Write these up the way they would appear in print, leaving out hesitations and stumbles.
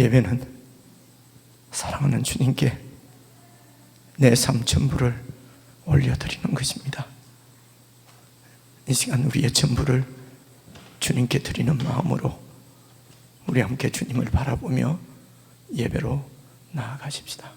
예배는 사랑하는 주님께 내 삶 전부를 올려드리는 것입니다. 이 시간 우리의 전부를 주님께 드리는 마음으로 우리 함께 주님을 바라보며 예배로 나아가십시다.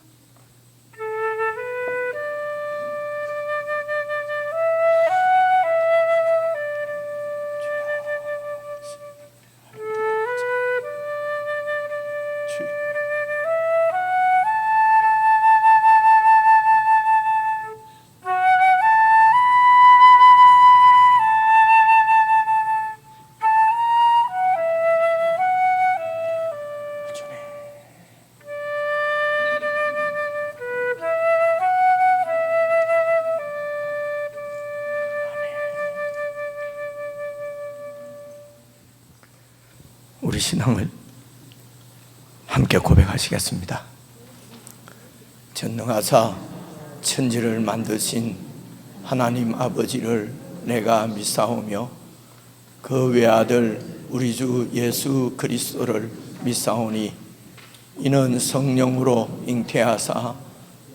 우리 신앙을 함께 고백하시겠습니다. 전능하사 천지를 만드신 하나님 아버지를 내가 믿사오며 그 외아들 우리 주 예수 그리스도를 믿사오니 이는 성령으로 잉태하사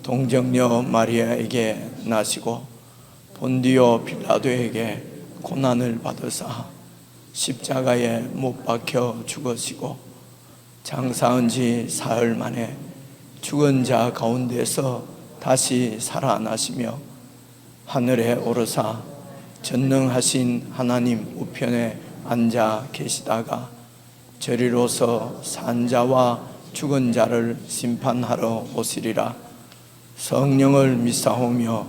동정녀 마리아에게 나시고 본디오 빌라도에게 고난을 받으사 십자가에 못 박혀 죽으시고 장사한 지 사흘 만에 죽은 자 가운데서 다시 살아나시며 하늘에 오르사 전능하신 하나님 우편에 앉아 계시다가 저리로서 산 자와 죽은 자를 심판하러 오시리라. 성령을 믿사오며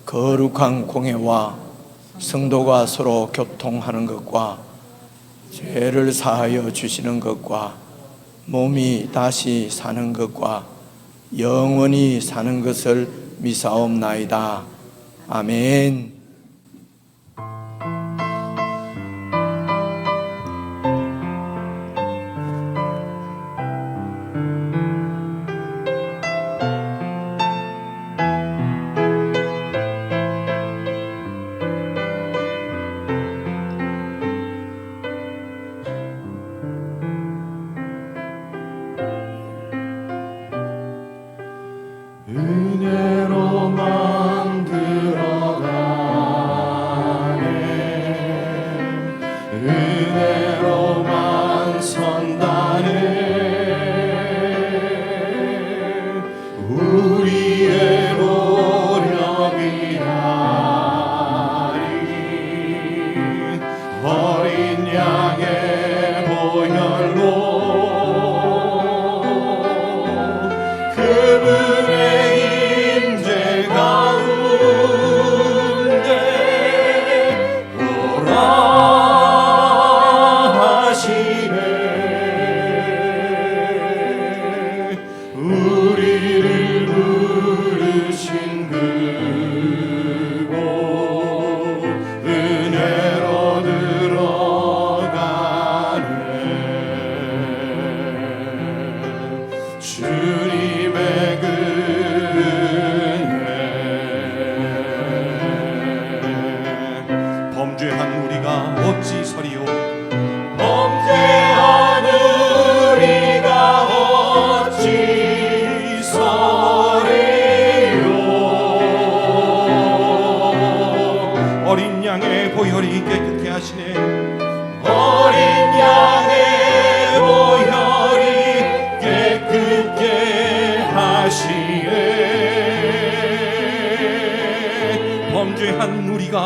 거룩한 공회와 성도가 서로 교통하는 것과 죄를 사하여 주시는 것과 몸이 다시 사는 것과 영원히 사는 것을 믿사옵나이다. 아멘. 은혜로만 들어가네 은혜로만 선다네 우리의 노력이 아닌 어린 양의 보혈로 우리를 부르신 그곳 은혜로 들어가네 주님의 그 은혜 범죄한 우리가 어찌 서리요 범죄한 우리가 어찌 어린 양의 보혈이 깨끗게 하시네 어린 양의 보혈이 깨끗게 하시네 범죄한 우리가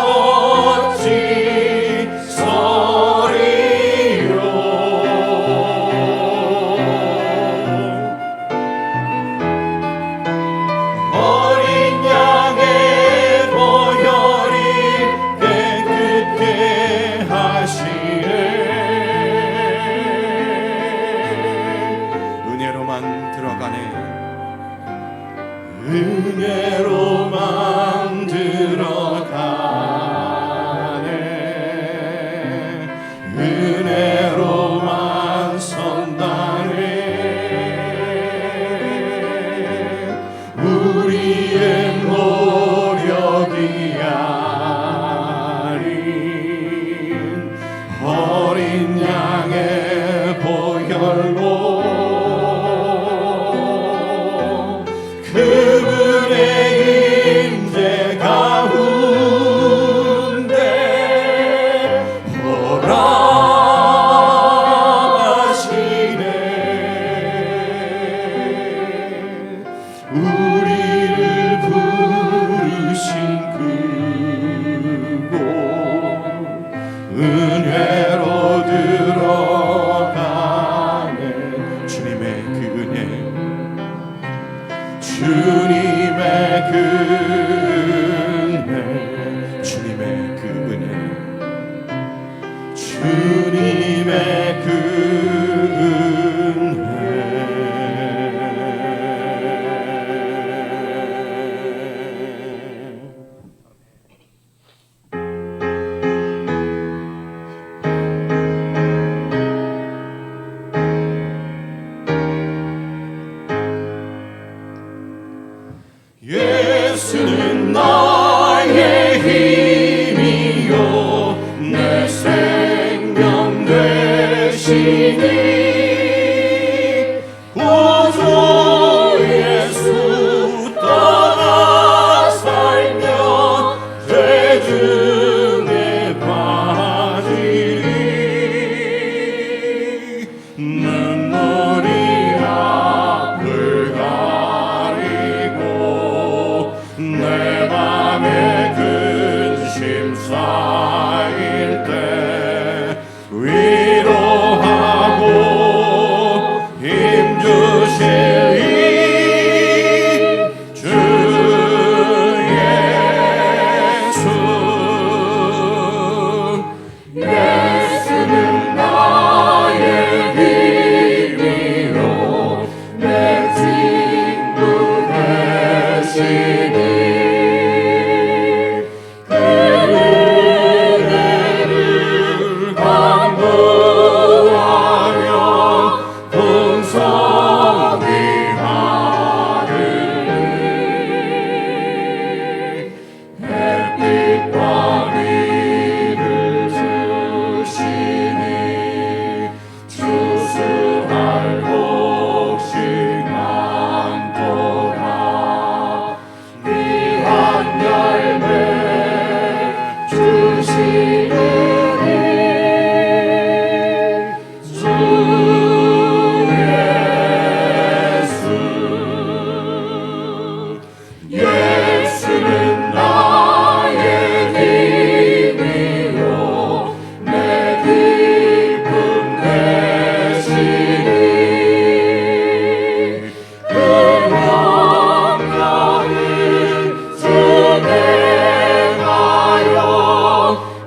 어찌 서리요 어린 양의 보혈이 깨끗게 하시네 은혜로만 들어가네 은혜로만 구주 예수 떠나 살면 죄 중에 빠지리. 눈물이 앞을 가리고 내 맘에 근심 쌓일 때 위로하고 힘 주실 이 주 예수. 예수는 나의 힘이요 내 친구 되시니 그 은혜를 강구하며 풍성히 하리니 햇빛과 비를 주시니 추수할 곡식 많도다. 귀한 열매 주시니 주 예수. 예수는 나의 힘이요 내 기쁨 되시니 그 영광을 준행하여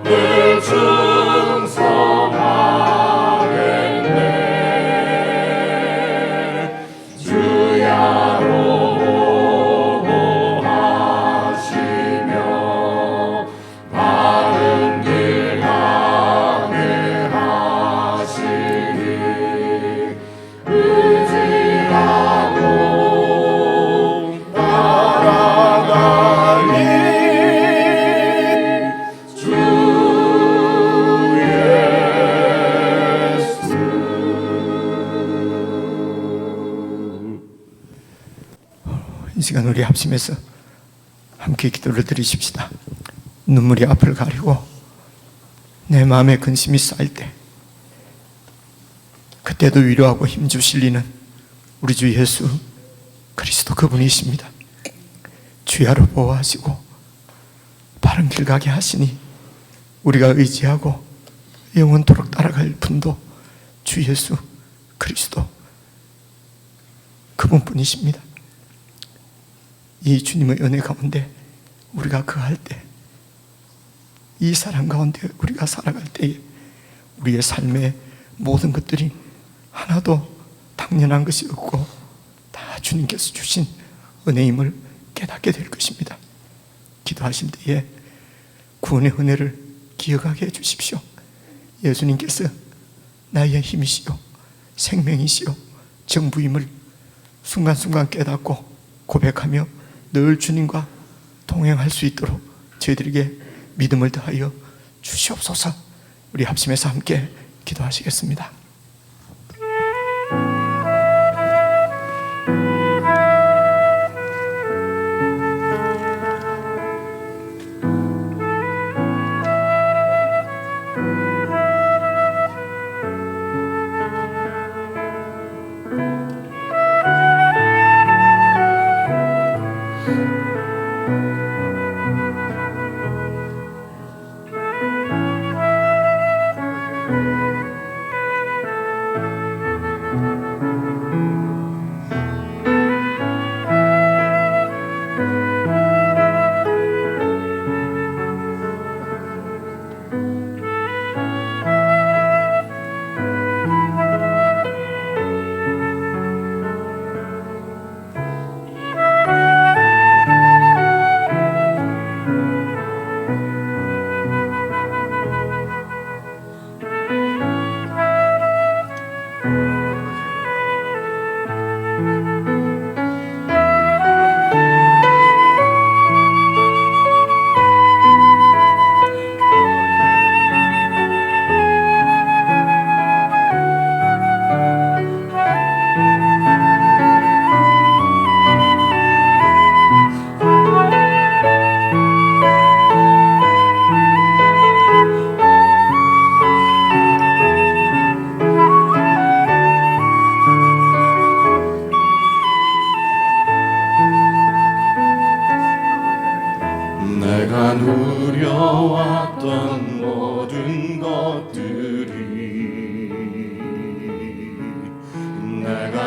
늘 충성하겠네. 주야로 하시며 바른 길 가게 하시니 의지하고 따라가니 주 예수. 이 시간 우리 합심해서 함께 기도를 드리십시다. 눈물이 앞을 가리고 내 마음에 근심이 쌓일 때 그때도 위로하고 힘 주실 이는 우리 주 예수 그리스도 그분이십니다. 주야로 보호하시고 바른 길 가게 하시니 우리가 의지하고 영원토록 따라갈 분도 주 예수 그리스도 그분뿐이십니다. 이 주님의 은혜 가운데 우리가 거할 때, 이 사랑 가운데 우리가 살아갈 때에 우리의 삶의 모든 것들이 하나도 당연한 것이 없고 다 주님께서 주신 은혜임을 깨닫게 될 것입니다. 기도하실 때에 구원의 은혜를 기억하게 해주십시오. 예수님께서 나의 힘이시요 생명이시요 정부임을 순간순간 깨닫고 고백하며 늘 주님과 동행할 수 있도록 저희들에게 믿음을 더하여 주시옵소서. 우리 합심해서 함께 기도하시겠습니다.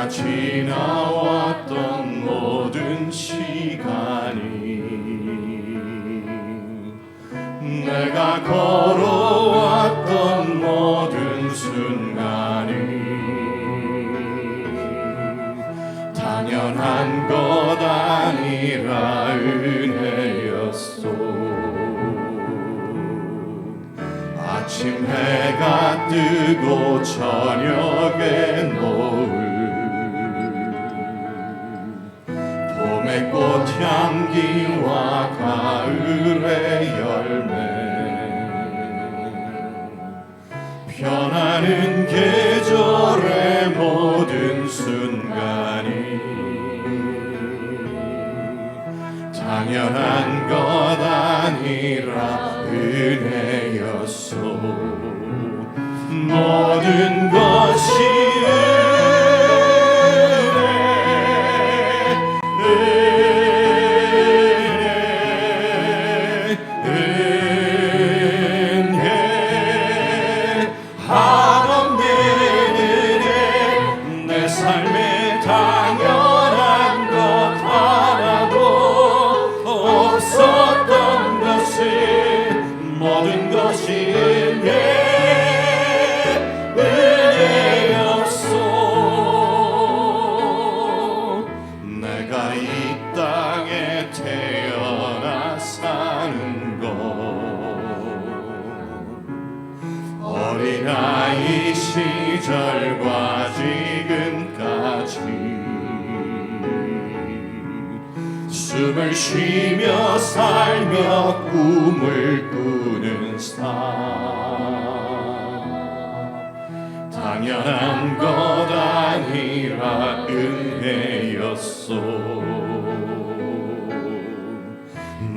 지나왔던 모든 시간이 내가 걸어왔던 모든 순간이 당연한 것 아니라 은혜였소. 아침 해가 뜨고 저녁에 노을, 봄의 꽃향기와 가을의 열매, 변하는 계절의 모든 순간이 당연한 것 아니라 은혜였소. 모든 것이 은혜 한없는 은혜. 내 삶에 당연한 것 하나도 없었던 것은 모든 것이 은혜였소. 내가 이 땅에 태어나 사는 것, 어린아이 시절과 지금까지 숨을 쉬며 살며 꿈을 꾸는 삶, 당연한 것 아니라 은혜였소.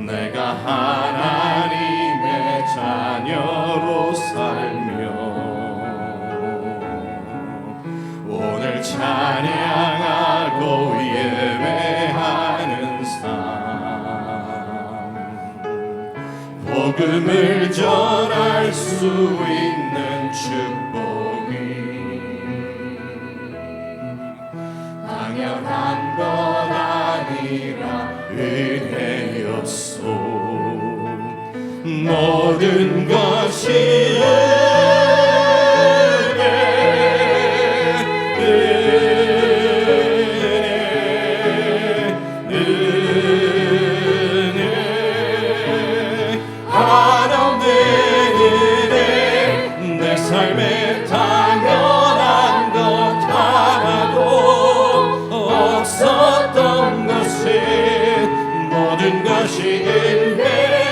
내가 하나님의 자녀로 살며 오늘 찬양하고 예배하는 삶, 복음을 전할 수 있는 축복이 당연한 것 아니라 은혜였소. 모든 것이 은혜 한없는 은혜. 내 삶에 당연한 것 하나도 없었던 것은 모든 것이 은혜여.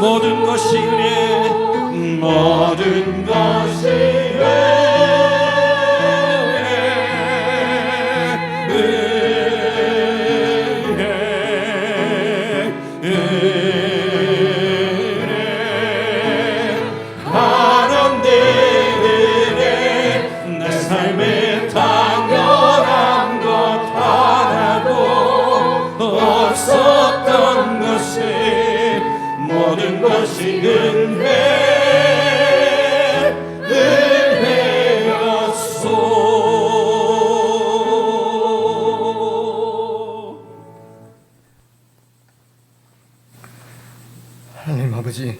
모든 것이 은혜, 모든 것이 은혜 한없는 은혜. 내 삶에 당연한 것 하나도 없었던 것은 모든 것이 은혜였소. 하나님 아버지,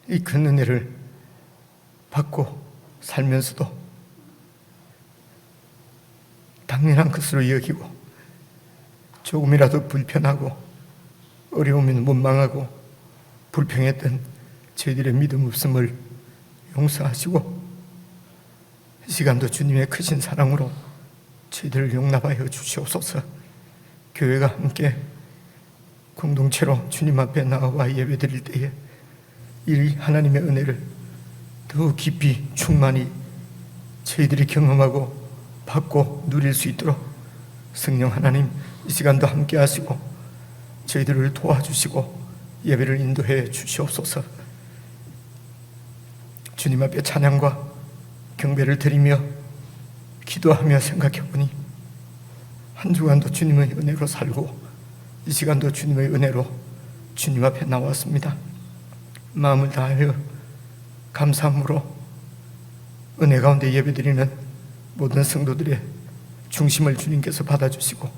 이 큰 은혜를 받고 살면서도 당연한 것으로 여기고 조금이라도 불편하고 어려우면 원망하고 불평했던 저희들의 믿음 없음을 용서하시고 이 시간도 주님의 크신 사랑으로 저희들을 용납하여 주시옵소서. 교회가 함께 공동체로 주님 앞에 나와 예배드릴 때에 이 하나님의 은혜를 더 깊이 충만히 저희들이 경험하고 받고 누릴 수 있도록 성령 하나님 이 시간도 함께 하시고 저희들을 도와주시고 예배를 인도해 주시옵소서. 주님 앞에 찬양과 경배를 드리며 기도하며 생각해보니 한 주간도 주님의 은혜로 살고 이 시간도 주님의 은혜로 주님 앞에 나왔습니다. 마음을 다하여 감사함으로 은혜 가운데 예배드리는 모든 성도들의 중심을 주님께서 받아주시고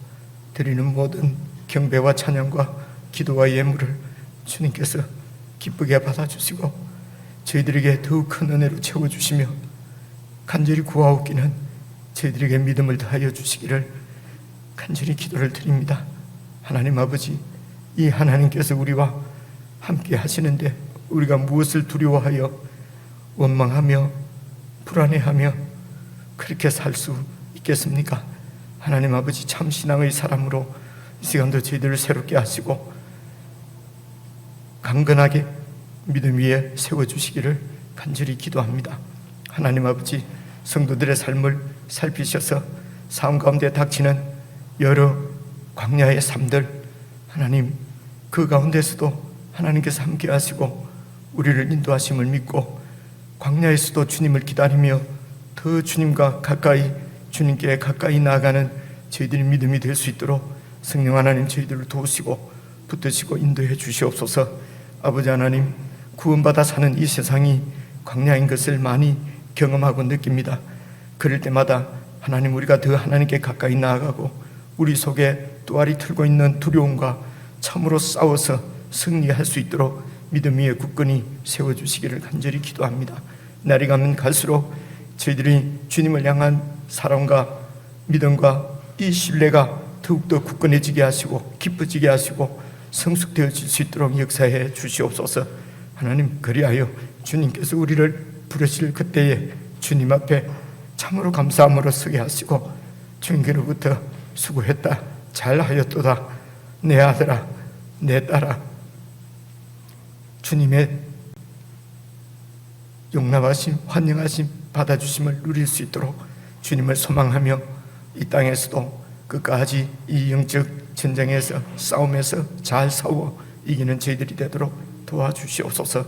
드리는 모든 경배와 찬양과 기도와 예물을 주님께서 기쁘게 받아주시고 저희들에게 더욱 큰 은혜로 채워주시며 간절히 구하옵기는 저희들에게 믿음을 더하여 주시기를 간절히 기도를 드립니다. 하나님 아버지, 이 하나님께서 우리와 함께 하시는데 우리가 무엇을 두려워하여 원망하며 불안해하며 그렇게 살 수 있겠습니까? 하나님 아버지, 참 신앙의 사람으로 이 시간도 저희들을 새롭게 하시고 강건하게 믿음 위에 세워주시기를 간절히 기도합니다. 하나님 아버지, 성도들의 삶을 살피셔서 삶 가운데 닥치는 여러 광야의 삶들, 하나님 그 가운데서도 하나님께서 함께 하시고 우리를 인도하심을 믿고 광야에서도 주님을 기다리며 더 주님과 가까이, 주님께 가까이 나아가는 저희들의 믿음이 될 수 있도록 성령 하나님 저희들을 도우시고 붙드시고 인도해 주시옵소서. 아버지 하나님, 구원받아 사는 이 세상이 광야인 것을 많이 경험하고 느낍니다. 그럴 때마다 하나님, 우리가 더 하나님께 가까이 나아가고 우리 속에 또알이 틀고 있는 두려움과 참으로 싸워서 승리할 수 있도록 믿음 위에 굳건히 세워주시기를 간절히 기도합니다. 날이 가면 갈수록 저희들이 주님을 향한 사랑과 믿음과 이 신뢰가 더욱더 굳건해지게 하시고 기뻐지게 하시고 성숙되어질 수 있도록 역사해 주시옵소서. 하나님, 그리하여 주님께서 우리를 부르실 그때에 주님 앞에 참으로 감사함으로 서게 하시고 주님께로부터 수고했다, 잘하였도다, 내 아들아, 내 딸아, 주님의 용납하심, 환영하심, 받아주심을 누릴 수 있도록 주님을 소망하며 이 땅에서도 끝까지 이 영적 전쟁에서 싸움에서 잘 싸워 이기는 저희들이 되도록 도와주시옵소서.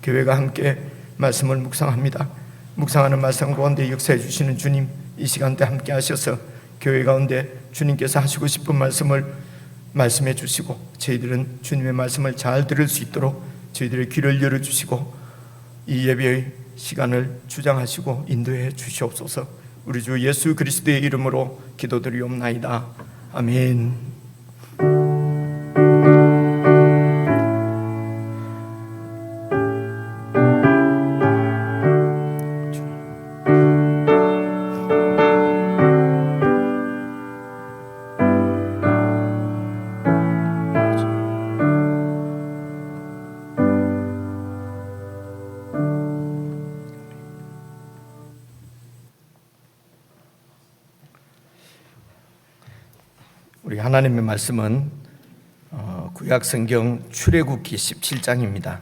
교회가 함께 말씀을 묵상합니다. 묵상하는 말씀 가운데 역사해 주시는 주님, 이 시간대 함께 하셔서 교회 가운데 주님께서 하시고 싶은 말씀을 말씀해 주시고 저희들은 주님의 말씀을 잘 들을 수 있도록 저희들의 귀를 열어주시고 이 예배의 시간을 주장하시고 인도해 주시옵소서. 우리 주 예수 그리스도의 이름으로 기도드리옵나이다. 아멘. 우리 하나님의 말씀은 구약성경 출애굽기 17장입니다.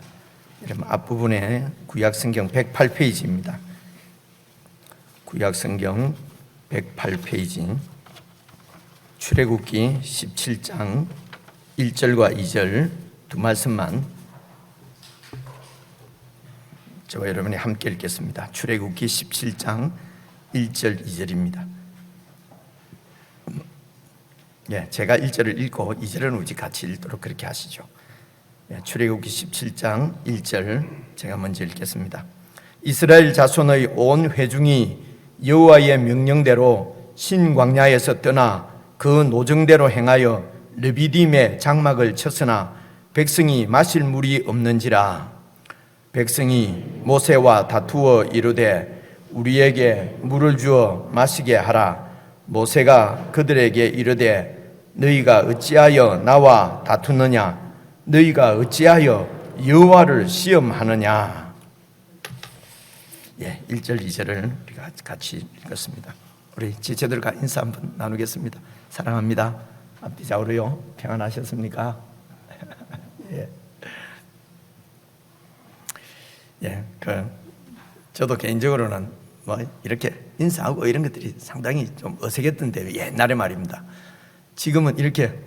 여러분 앞부분에 구약성경 108페이지입니다. 구약성경 108페이지 출애굽기 17장 1절과 2절 두 말씀만 저와 여러분이 함께 읽겠습니다. 출애굽기 17장 1절 2절입니다. 제가 1절을 읽고 2절은 우리 같이 읽도록 그렇게 하시죠. 출애굽기 17장 1절 제가 먼저 읽겠습니다. 이스라엘 자손의 온 회중이 여호와의 명령대로 신광야에서 떠나 그 노정대로 행하여 르비딤에 장막을 쳤으나 백성이 마실 물이 없는지라. 백성이 모세와 다투어 이르되 우리에게 물을 주어 마시게 하라. 모세가 그들에게 이르되 너희가 어찌하여 나와 다투느냐? 너희가 어찌하여 여호와를 시험하느냐? 1절 2절을 우리가 같이 읽었습니다. 우리 지체들과 인사 한번 나누겠습니다. 사랑합니다. 앞뒤 좌우로요. 평안하셨습니까? 저도 개인적으로는 이렇게 인사하고 이런 것들이 상당히 좀 어색했던데 옛날에 말입니다. 지금은 이렇게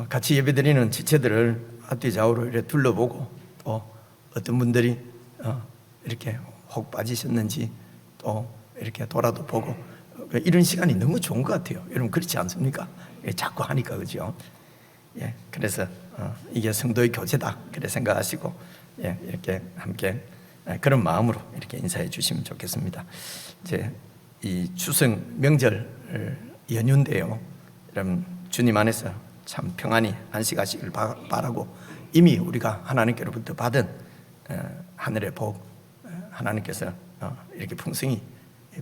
같이 예배드리는 지체들을 앞뒤 좌우로 이렇게 둘러보고 또 어떤 분들이 이렇게 혹 빠지셨는지 또 이렇게 돌아도 보고 이런 시간이 너무 좋은 것 같아요. 여러분 그렇지 않습니까? 자꾸 하니까 그죠? 그래서 이게 성도의 교제다 그래 생각하시고 이렇게 함께 그런 마음으로 이렇게 인사해 주시면 좋겠습니다. 이제 이 추석 명절 연휴인데요. 여러분 주님 안에서 참 평안히 안식하시길 바라고 이미 우리가 하나님께로부터 받은 하늘의 복, 하나님께서 이렇게 풍성히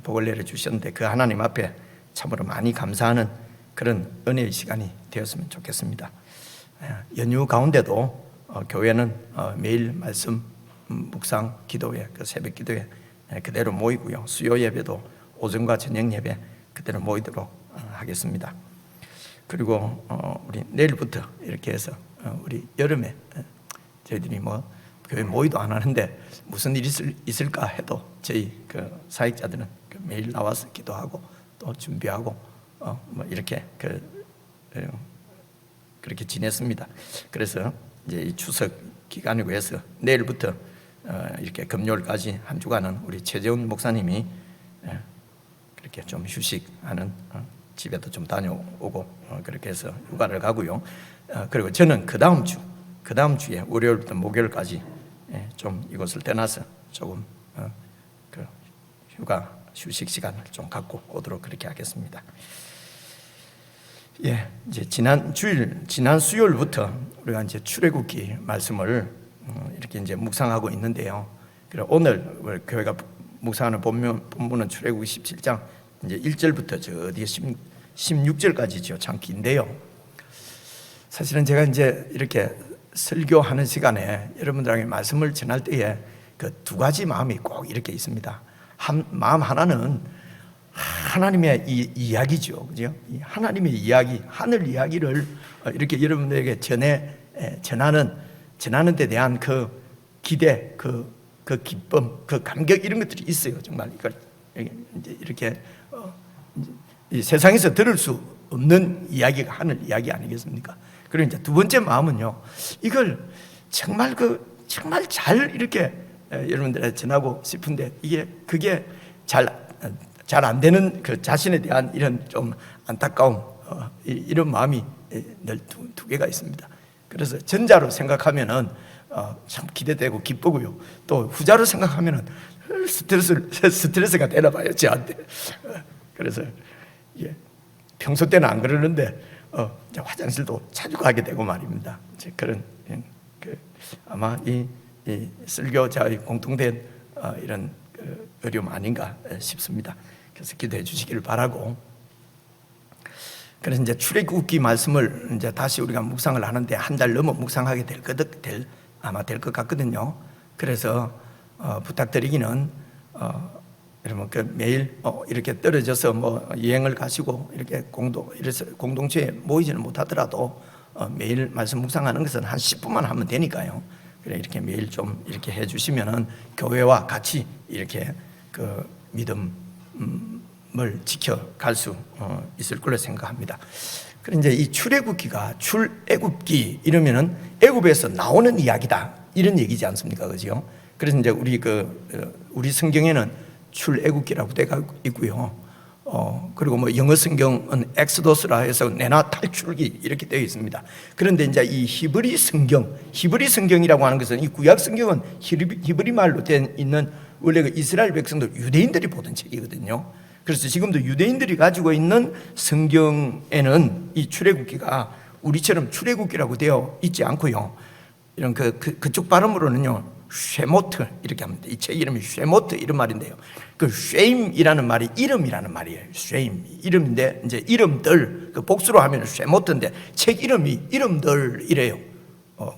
복을 내려 주셨는데 그 하나님 앞에 참으로 많이 감사하는 그런 은혜의 시간이 되었으면 좋겠습니다. 연휴 가운데도 교회는 매일 말씀 묵상 기도회, 그 새벽 기도회 그대로 모이고요. 수요 예배도 오전과 저녁 예배 그대로 모이도록 하겠습니다. 그리고 우리 내일부터 이렇게 해서 우리 여름에 저희들이 뭐 교회 모이도 안 하는데 무슨 일이 있을까 해도 저희 그 사역자들은 매일 나와서 기도하고 또 준비하고 뭐 이렇게 그렇게 지냈습니다. 그래서 이제 이 추석 기간이고 해서 내일부터 이렇게 금요일까지 한 주간은 우리 최재훈 목사님이 그렇게 좀 휴식하는 집에도 좀 다녀오고 그렇게 해서 휴가를 가고요. 그리고 저는 그 다음 주에 월요일부터 목요일까지 좀 이곳을 떠나서 조금 그 휴식 시간을 좀 갖고 오도록 그렇게 하겠습니다. 이제 지난 수요일부터 우리가 이제 출애굽기 말씀을 이렇게 이제 묵상하고 있는데요. 그리고 오늘 교회가 묵상하는 본문은 출애굽기 17장 이제 1절부터 저 어디에 16절까지죠. 참 긴데요. 사실은 제가 이제 이렇게 설교하는 시간에 여러분들에게 말씀을 전할 때에 그 두 가지 마음이 꼭 이렇게 있습니다. 마음 하나는 하나님의 이야기죠, 그죠? 하나님의 이야기, 하늘 이야기를 이렇게 여러분들에게 전하는 데 대한 그 기대, 그 기쁨, 그 감격 이런 것들이 있어요. 정말 이걸 이렇게 이 세상에서 들을 수 없는 이야기가 하늘 이야기 아니겠습니까? 그리고 이제 두 번째 마음은요, 이걸 정말 잘 이렇게 여러분들에게 전하고 싶은데 그게 잘 안 되는 그 자신에 대한 이런 좀 안타까움, 이런 마음이 늘 두 개가 있습니다. 그래서 전자로 생각하면은 참 기대되고 기쁘고요. 또 후자로 생각하면은 스트레스가 되나 봐요, 저한테. 그래서 평소 때는 안 그러는데 화장실도 자주 가게 되고 말입니다. 이제 그런 아마 이 설교자의 공통된 이런 어려움 아닌가 싶습니다. 그래서 기도해 주시기를 바라고. 그래서 이제 출애굽기 말씀을 이제 다시 우리가 묵상을 하는데 한 달 넘어 묵상하게 될 것 같거든요. 그래서 부탁드리기는 여러분 매일 이렇게 떨어져서 뭐 여행을 가시고 이렇게 공동체에 모이지는 못하더라도 매일 말씀 묵상하는 것은 한 10분만 하면 되니까요. 그래 이렇게 매일 좀 이렇게 해주시면은 교회와 같이 이렇게 그 믿음을 지켜갈 수 있을 걸로 생각합니다. 그래 이제 이 출애굽기가 출애굽기 이러면은 애굽에서 나오는 이야기다 이런 얘기지 않습니까, 그죠? 그래서 이제 우리 성경에는 출애굽기라고 되어 있고요. 그리고 뭐 영어 성경은 엑소더스라 해서 내나 탈출기 이렇게 되어 있습니다. 그런데 이제 이 히브리 성경이라고 하는 것은 이 구약 성경은 히브리 말로 된 있는 원래 그 이스라엘 백성들 유대인들이 보던 책이거든요. 그래서 지금도 유대인들이 가지고 있는 성경에는 이 출애굽기가 우리처럼 출애굽기라고 되어 있지 않고요. 이런 그쪽 발음으로는요. 쉐모트 이렇게 합니다. 이 책 이름이 쉐모트 이런 말인데요. 그 쉐임이라는 말이 이름이라는 말이에요. 쉐임 이름인데 이제 이름들 그 복수로 하면 쉐모트인데 책 이름이 이름들이래요.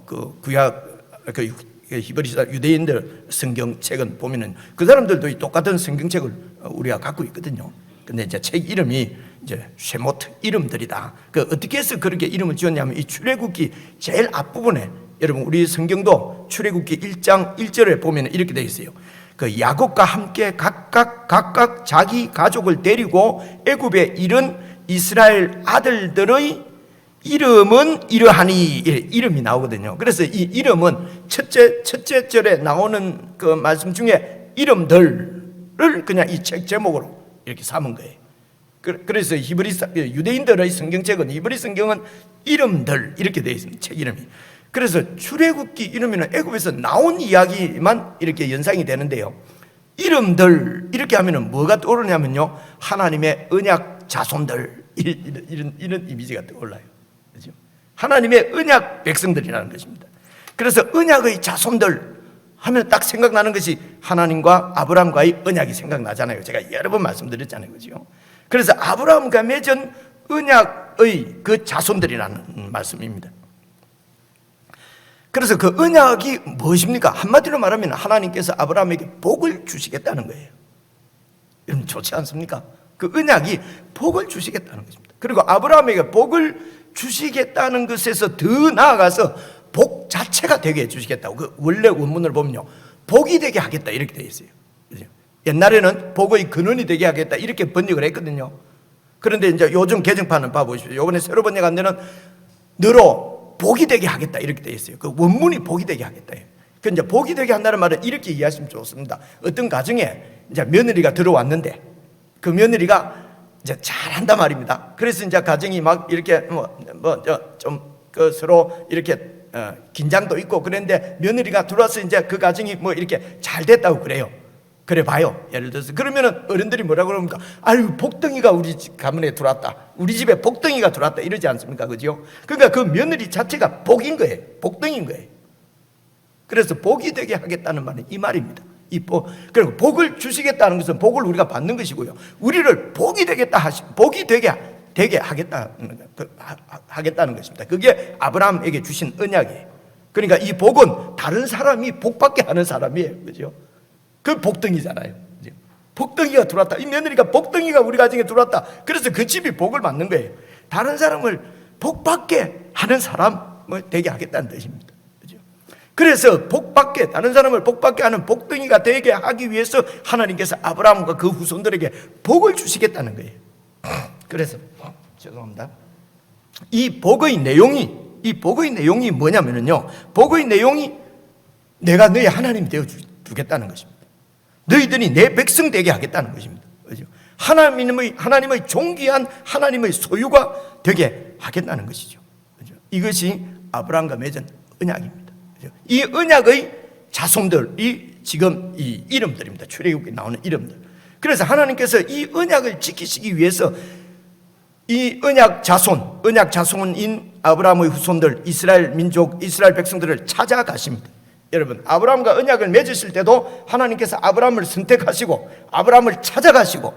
그 구약 그 히브리 유대인들 성경책은 보면은 그 사람들도 이 똑같은 성경책을 우리가 갖고 있거든요. 근데 이제 책 이름이 이제 쉐모트 이름들이다. 그 어떻게 해서 그렇게 이름을 지었냐면 이 출애굽기 제일 앞부분에 여러분 우리 성경도 출애굽기 1장 1절에 보면 이렇게 되어 있어요. 그 야곱과 함께 각각 자기 가족을 데리고 애굽에 이른 이스라엘 아들들의 이름은 이러하니 이름이 나오거든요. 그래서 이 이름은 첫째 절에 나오는 그 말씀 중에 이름들을 그냥 이 책 제목으로 이렇게 삼은 거예요. 그래서 유대인들의 성경책은 히브리 성경은 이름들 이렇게 되어 있습니다. 책 이름이. 그래서 출애굽기 이러면 애굽에서 나온 이야기만 이렇게 연상이 되는데요, 이름들 이렇게 하면은 뭐가 떠오르냐면요, 하나님의 언약 자손들, 이런 이미지가 떠올라요. 그렇죠? 하나님의 언약 백성들이라는 것입니다. 그래서 언약의 자손들 하면 딱 생각나는 것이 하나님과 아브라함과의 언약이 생각나잖아요. 제가 여러 번 말씀드렸잖아요. 그죠? 그래서 아브라함과 맺은 언약의 그 자손들이라는 말씀입니다. 그래서 그 언약이 무엇입니까? 한마디로 말하면 하나님께서 아브라함에게 복을 주시겠다는 거예요. 여러분 좋지 않습니까? 그 언약이 복을 주시겠다는 것입니다. 그리고 아브라함에게 복을 주시겠다는 것에서 더 나아가서 복 자체가 되게 해주시겠다고, 그 원래 원문을 보면요, 복이 되게 하겠다 이렇게 되어 있어요. 그죠? 옛날에는 복의 근원이 되게 하겠다 이렇게 번역을 했거든요. 그런데 이제 요즘 개정판은 봐보십시오. 이번에 새로 번역한 데는 너로 복이 되게 하겠다 이렇게 되어 있어요. 그 원문이 복이 되게 하겠다예요. 그 이제 복이 되게 한다는 말은 이렇게 이해하시면 좋습니다. 어떤 가정에 이제 며느리가 들어왔는데 그 며느리가 이제 잘한단 말입니다. 그래서 이제 가정이 막 이렇게 서로 이렇게 긴장도 있고 그런데 며느리가 들어와서 이제 그 가정이 뭐 이렇게 잘 됐다고 그래요. 그래 봐요. 예를 들어서 그러면은 어른들이 뭐라고 그럽니까? 아유, 복덩이가 우리 집 가문에 들어왔다, 우리 집에 복덩이가 들어왔다 이러지 않습니까? 그죠? 그러니까 그 며느리 자체가 복인 거예요. 복덩이인 거예요. 그래서 복이 되게 하겠다는 말은 이 말입니다. 그리고 복을 주시겠다는 것은 복을 우리가 받는 것이고요, 우리를 복이 되겠다 복이 되게 하겠다는 것입니다. 그게 아브라함에게 주신 언약이에요. 그러니까 이 복은 다른 사람이 복받게 하는 사람이에요. 그죠? 그 복덩이잖아요. 그죠? 복덩이가 들어왔다. 이 며느리가 복덩이가 우리 가정에 들어왔다. 그래서 그 집이 복을 받는 거예요. 다른 사람을 복받게 하는 사람을 되게 하겠다는 뜻입니다. 그죠? 그래서 복받게, 다른 사람을 복받게 하는 복덩이가 되게 하기 위해서 하나님께서 아브라함과 그 후손들에게 복을 주시겠다는 거예요. 그래서 죄송합니다. 이 복의 내용이 뭐냐면요, 복의 내용이 내가 너희 하나님 되어 주겠다는 것입니다. 너희들이 내 백성 되게 하겠다는 것입니다. 그렇죠? 하나님의 존귀한 하나님의 소유가 되게 하겠다는 것이죠. 그렇죠? 이것이 아브라함과 맺은 언약입니다. 그렇죠? 이 언약의 자손들이 지금 이 이름들입니다. 출애굽기에 나오는 이름들. 그래서 하나님께서 이 언약을 지키시기 위해서 이 언약 자손인 아브라함의 후손들, 이스라엘 민족, 이스라엘 백성들을 찾아가십니다. 여러분, 아브라함과 언약을 맺으실 때도 하나님께서 아브라함을 선택하시고 아브라함을 찾아가시고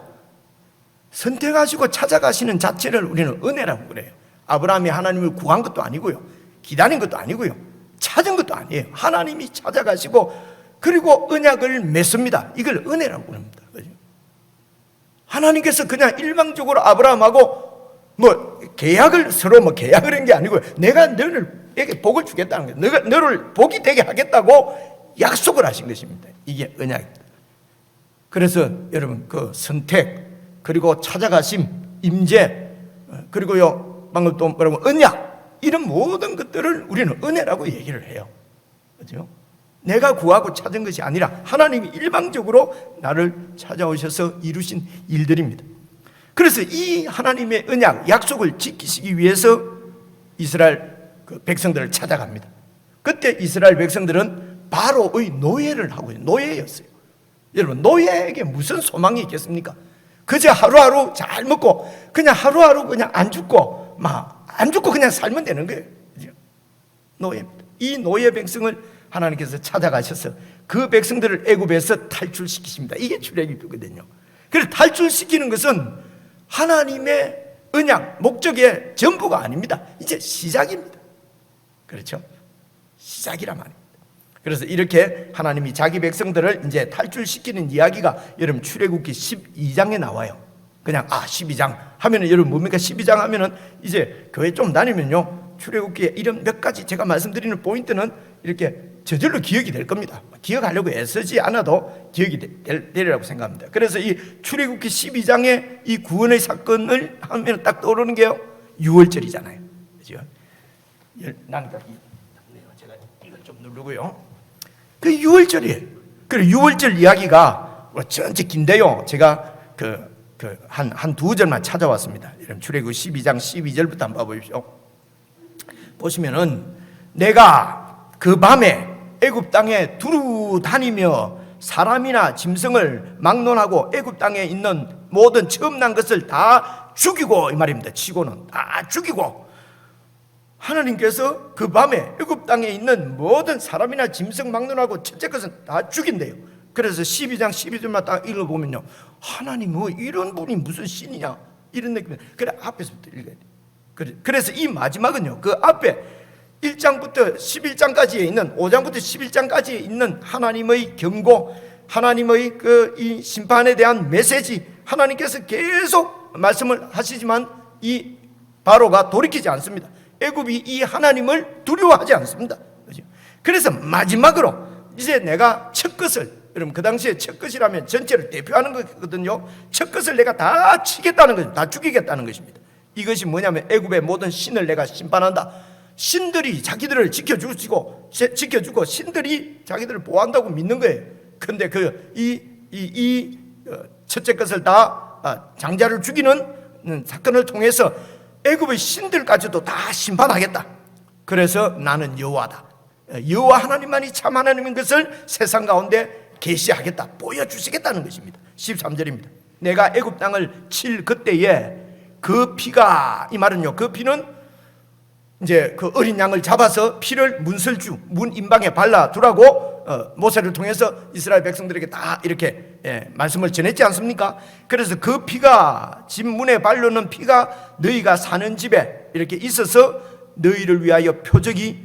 찾아가시는 자체를 우리는 은혜라고 그래요. 아브라함이 하나님을 구한 것도 아니고요, 기다린 것도 아니고요, 찾은 것도 아니에요. 하나님이 찾아가시고 그리고 언약을 맺습니다. 이걸 은혜라고 합니다. 하나님께서 그냥 일방적으로 아브라함하고 계약을 서로 계약을 한 게 아니고요, 내가 너에게 복을 주겠다는 거예요. 너를 복이 되게 하겠다고 약속을 하신 것입니다. 이게 언약입니다. 그래서 여러분, 그 선택, 그리고 찾아가심, 임재, 그리고요 방금 또 뭐라고 언약, 이런 모든 것들을 우리는 은혜라고 얘기를 해요. 그렇죠? 내가 구하고 찾은 것이 아니라 하나님이 일방적으로 나를 찾아오셔서 이루신 일들입니다. 그래서 이 하나님의 언약, 약속을 지키시기 위해서 이스라엘 백성들을 찾아갑니다. 그때 이스라엘 백성들은 바로의 노예를 하고 있는 노예였어요. 여러분, 노예에게 무슨 소망이 있겠습니까? 그저 하루하루 잘 먹고 그냥 하루하루 그냥 안 죽고 그냥 살면 되는 거예요. 그죠? 노예입니다. 이 노예 백성을 하나님께서 찾아가셔서 그 백성들을 애굽에서 탈출시키십니다. 이게 출애굽이거든요. 그래서 탈출시키는 것은 하나님의 언약, 목적의 전부가 아닙니다. 이제 시작입니다. 그렇죠? 시작이란 말입니다. 그래서 이렇게 하나님이 자기 백성들을 이제 탈출시키는 이야기가 여러분 출애굽기 12장에 나와요. 그냥 12장 하면은 여러분 뭡니까? 12장 하면은 이제 교회 좀 다니면요, 출애굽기에 이런 몇 가지 제가 말씀드리는 포인트는 이렇게 저절로 기억이 될 겁니다. 기억하려고 애쓰지 않아도 기억이 되리라고 생각합니다. 그래서 이 출애굽기 12장의 이 구원의 사건을 하면 딱 떠오르는 게요, 유월절이잖아요. 그죠? 제가 이걸 좀 누르고요. 그 유월절이에요. 그리고 유월절 이야기가 전체 긴데요, 제가 한 두 절만 찾아왔습니다. 여러분 출애굽기 12장 12절부터 한번 봐보십시오. 보시면은 내가 그 밤에 애굽 땅에 두루 다니며 사람이나 짐승을 막론하고 애굽 땅에 있는 모든 처음 난 것을 다 죽이고, 이 말입니다. 치고는 다 죽이고, 하나님께서 그 밤에 애굽 땅에 있는 모든 사람이나 짐승 막론하고 첫째 것은 다 죽인대요. 그래서 12장 12절만 딱 읽어보면요, 하나님 뭐 이런 분이 무슨 신이냐 이런 느낌. 그래 앞에서부터 읽어야 돼. 그래서 이 마지막은요, 그 앞에 1장부터 11장까지에 있는 5장부터 11장까지에 있는 하나님의 경고, 하나님의 이 심판에 대한 메시지, 하나님께서 계속 말씀을 하시지만 이 바로가 돌이키지 않습니다. 애굽이 이 하나님을 두려워하지 않습니다. 그래서 마지막으로 이제 내가 첫 것을, 여러분 그 당시에 첫 것이라면 전체를 대표하는 거거든요. 첫 것을 내가 다 치겠다는 것입니다. 다 죽이겠다는 것입니다. 이것이 뭐냐면 애굽의 모든 신을 내가 심판한다. 신들이 자기들을 지켜주고 신들이 자기들을 보호한다고 믿는 거예요. 그런데 첫째 것을 다 장자를 죽이는 사건을 통해서 애굽의 신들까지도 다 심판하겠다. 그래서 나는 여호와다. 여호와 하나님만이 참 하나님인 것을 세상 가운데 계시하겠다, 보여주시겠다는 것입니다. 13절입니다. 내가 애굽 땅을 칠 그때에 그 피가, 이 말은요, 그 피는 이제 그 어린 양을 잡아서 피를 문설주 문 임방에 발라두라고 모세를 통해서 이스라엘 백성들에게 다 이렇게 말씀을 전했지 않습니까? 그래서 그 피가 집 문에 바르는 피가 너희가 사는 집에 이렇게 있어서 너희를 위하여 표적이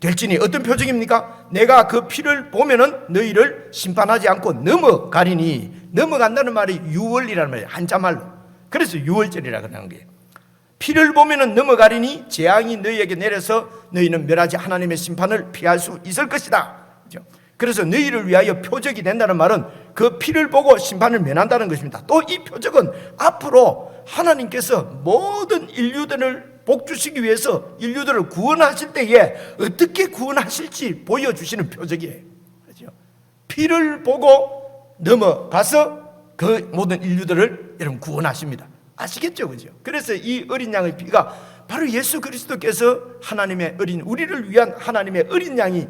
될지니. 어떤 표적입니까? 내가 그 피를 보면은 너희를 심판하지 않고 넘어가리니. 넘어간다는 말이 유월이라는 말이에요, 한자말로. 그래서 유월절이라고 하는 거예요. 피를 보면은 넘어가리니 재앙이 너희에게 내려서 너희는 멸하지 하나님의 심판을 피할 수 있을 것이다. 그래서 너희를 위하여 표적이 된다는 말은 그 피를 보고 심판을 면한다는 것입니다. 또 이 표적은 앞으로 하나님께서 모든 인류들을 복주시기 위해서 인류들을 구원하실 때에 어떻게 구원하실지 보여주시는 표적이에요. 그렇죠? 피를 보고 넘어가서 그 모든 인류들을 여러분 구원하십니다. 아시겠죠? 그죠? 그래서 이 어린 양의 피가 바로 예수 그리스도께서 하나님의 어린, 우리를 위한 하나님의 어린 양이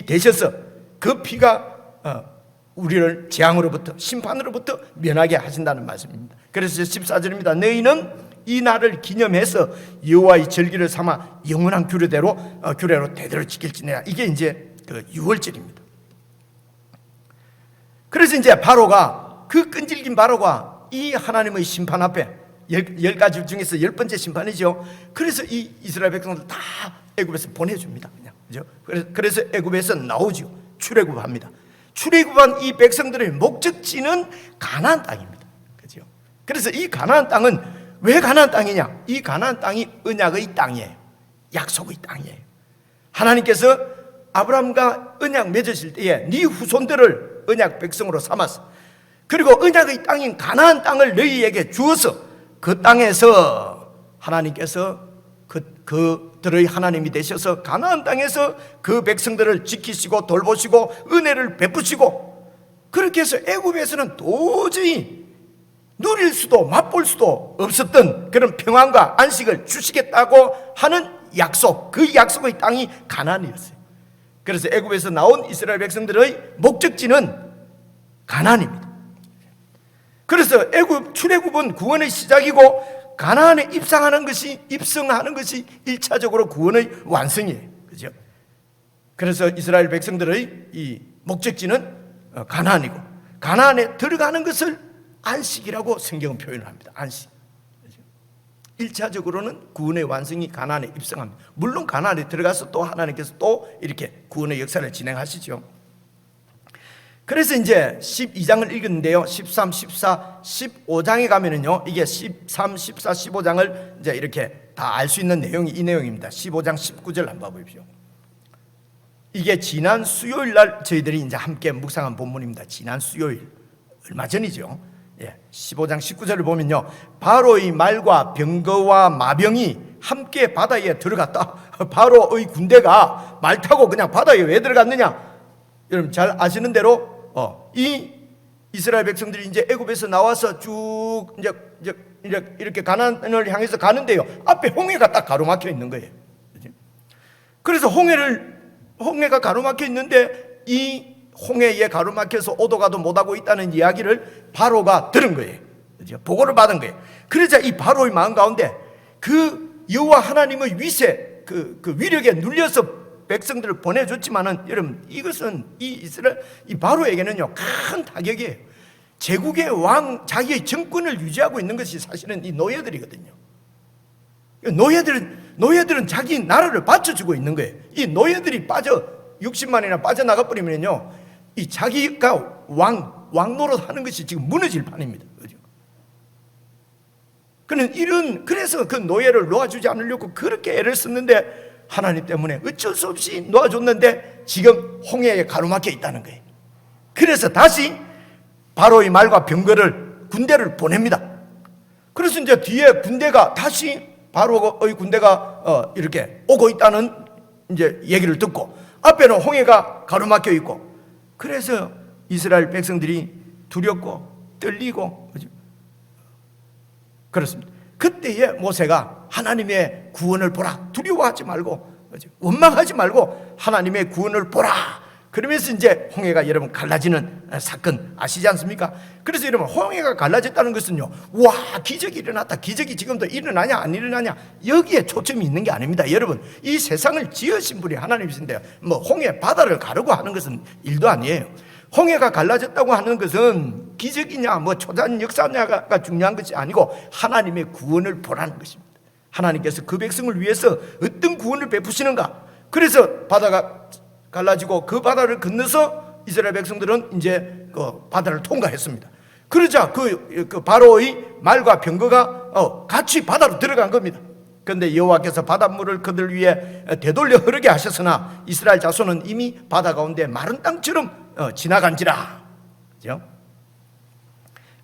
되셔서 그 피가 우리를 재앙으로부터, 심판으로부터 면하게 하신다는 말씀입니다. 그래서 14절입니다. 너희는 이 날을 기념해서 여호와의 절기를 삼아 영원한 규례로 대대로 지킬지니라. 이게 이제 그 유월절입니다. 그래서 이제 바로가, 그 끈질긴 바로가 이 하나님의 심판 앞에 10가지 중에서 10번째 심판이죠. 그래서 이 이스라엘 백성들 다 애굽에서 보내줍니다. 그냥, 그죠? 그래서 애굽에서 나오죠. 출애굽합니다. 출애굽한 이 백성들의 목적지는 가나안 땅입니다. 그죠? 그래서 이 가나안 땅은 왜 가나안 땅이냐? 이 가나안 땅이 언약의 땅이에요. 약속의 땅이에요. 하나님께서 아브라함과 언약 맺으실 때에 네 후손들을 언약 백성으로 삼았어. 그리고 언약의 땅인 가나안 땅을 너희에게 주어서 그 땅에서 하나님께서 그들의 하나님이 되셔서 가나안 땅에서 그 백성들을 지키시고 돌보시고 은혜를 베푸시고, 그렇게 해서 애굽에서는 도저히 누릴 수도 맛볼 수도 없었던 그런 평안과 안식을 주시겠다고 하는 약속, 그 약속의 땅이 가나안이었어요. 그래서 애굽에서 나온 이스라엘 백성들의 목적지는 가나안입니다. 그래서 출애굽은 구원의 시작이고 가나안에 입성하는 것이 1차적으로 구원의 완성이에요. 그죠? 그래서 이스라엘 백성들의 이 목적지는 가나안이고, 가나안에 들어가는 것을 안식이라고 성경은 표현을 합니다. 안식. 1차적으로는 구원의 완성이 가나안에 입성합니다. 물론 가나안에 들어가서 또 하나님께서 또 이렇게 구원의 역사를 진행하시죠. 그래서 이제 12장을 읽었는데요, 13, 14, 15장에 가면은요, 이게 13, 14, 15장을 이제 이렇게 다 알 수 있는 내용이 이 내용입니다. 15장 19절 한번 봐보십시오. 이게 지난 수요일 날 저희들이 이제 함께 묵상한 본문입니다. 지난 수요일, 얼마 전이죠. 15장 19절을 보면요, 바로의 말과 병거와 마병이 함께 바다에 들어갔다. 바로의 군대가 말 타고 그냥 바다에 왜 들어갔느냐? 여러분 잘 아시는 대로 이 이스라엘 백성들이 이제 애굽에서 나와서 쭉 이제 이렇게 가나안을 향해서 가는데요, 앞에 홍해가 딱 가로막혀 있는 거예요. 그래서 홍해가 가로막혀 있는데 이 홍해에 가로막혀서 오도 가도 못하고 있다는 이야기를 바로가 들은 거예요. 그죠? 보고를 받은 거예요. 그러자 이 바로의 마음 가운데 그 여호와 하나님의 위세, 그 위력에 눌려서 백성들을 보내줬지만은 여러분, 이것은 이 바로에게는요 큰 타격이에요. 제국의 왕, 자기의 정권을 유지하고 있는 것이 사실은 이 노예들이거든요. 노예들은 자기 나라를 바쳐주고 있는 거예요. 이 노예들이 60만이나 빠져나가 버리면요, 이 자기가 왕노릇 하는 것이 지금 무너질 판입니다. 그죠? 그래서 그 노예를 놓아주지 않으려고 그렇게 애를 썼는데 하나님 때문에 어쩔 수 없이 놓아줬는데 지금 홍해에 가로막혀 있다는 거예요. 그래서 다시 바로의 말과 군대를 보냅니다. 그래서 이제 뒤에 군대가 다시 바로의 군대가 이렇게 오고 있다는 이제 얘기를 듣고 앞에는 홍해가 가로막혀 있고, 그래서 이스라엘 백성들이 두렵고 떨리고, 그렇습니다. 그때에 모세가 하나님의 구원을 보라, 두려워하지 말고 원망하지 말고 하나님의 구원을 보라, 그러면서 이제 홍해가 여러분 갈라지는 사건 아시지 않습니까? 그래서 여러분, 홍해가 갈라졌다는 것은요, 와, 기적이 일어났다, 기적이 지금도 일어나냐 안 일어나냐, 여기에 초점이 있는 게 아닙니다. 여러분, 이 세상을 지으신 분이 하나님이신데요, 홍해 바다를 가르고 하는 것은 일도 아니에요. 홍해가 갈라졌다고 하는 것은 기적이냐 초자연 역사냐가 중요한 것이 아니고 하나님의 구원을 보라는 것입니다. 하나님께서 그 백성을 위해서 어떤 구원을 베푸시는가. 그래서 바다가 갈라지고 그 바다를 건너서 이스라엘 백성들은 이제 그 바다를 통과했습니다. 그러자 그 바로의 말과 병거가 같이 바다로 들어간 겁니다. 그런데 여호와께서 바닷물을 그들 위에 되돌려 흐르게 하셨으나 이스라엘 자손은 이미 바다 가운데 마른 땅처럼 지나간지라. 그죠?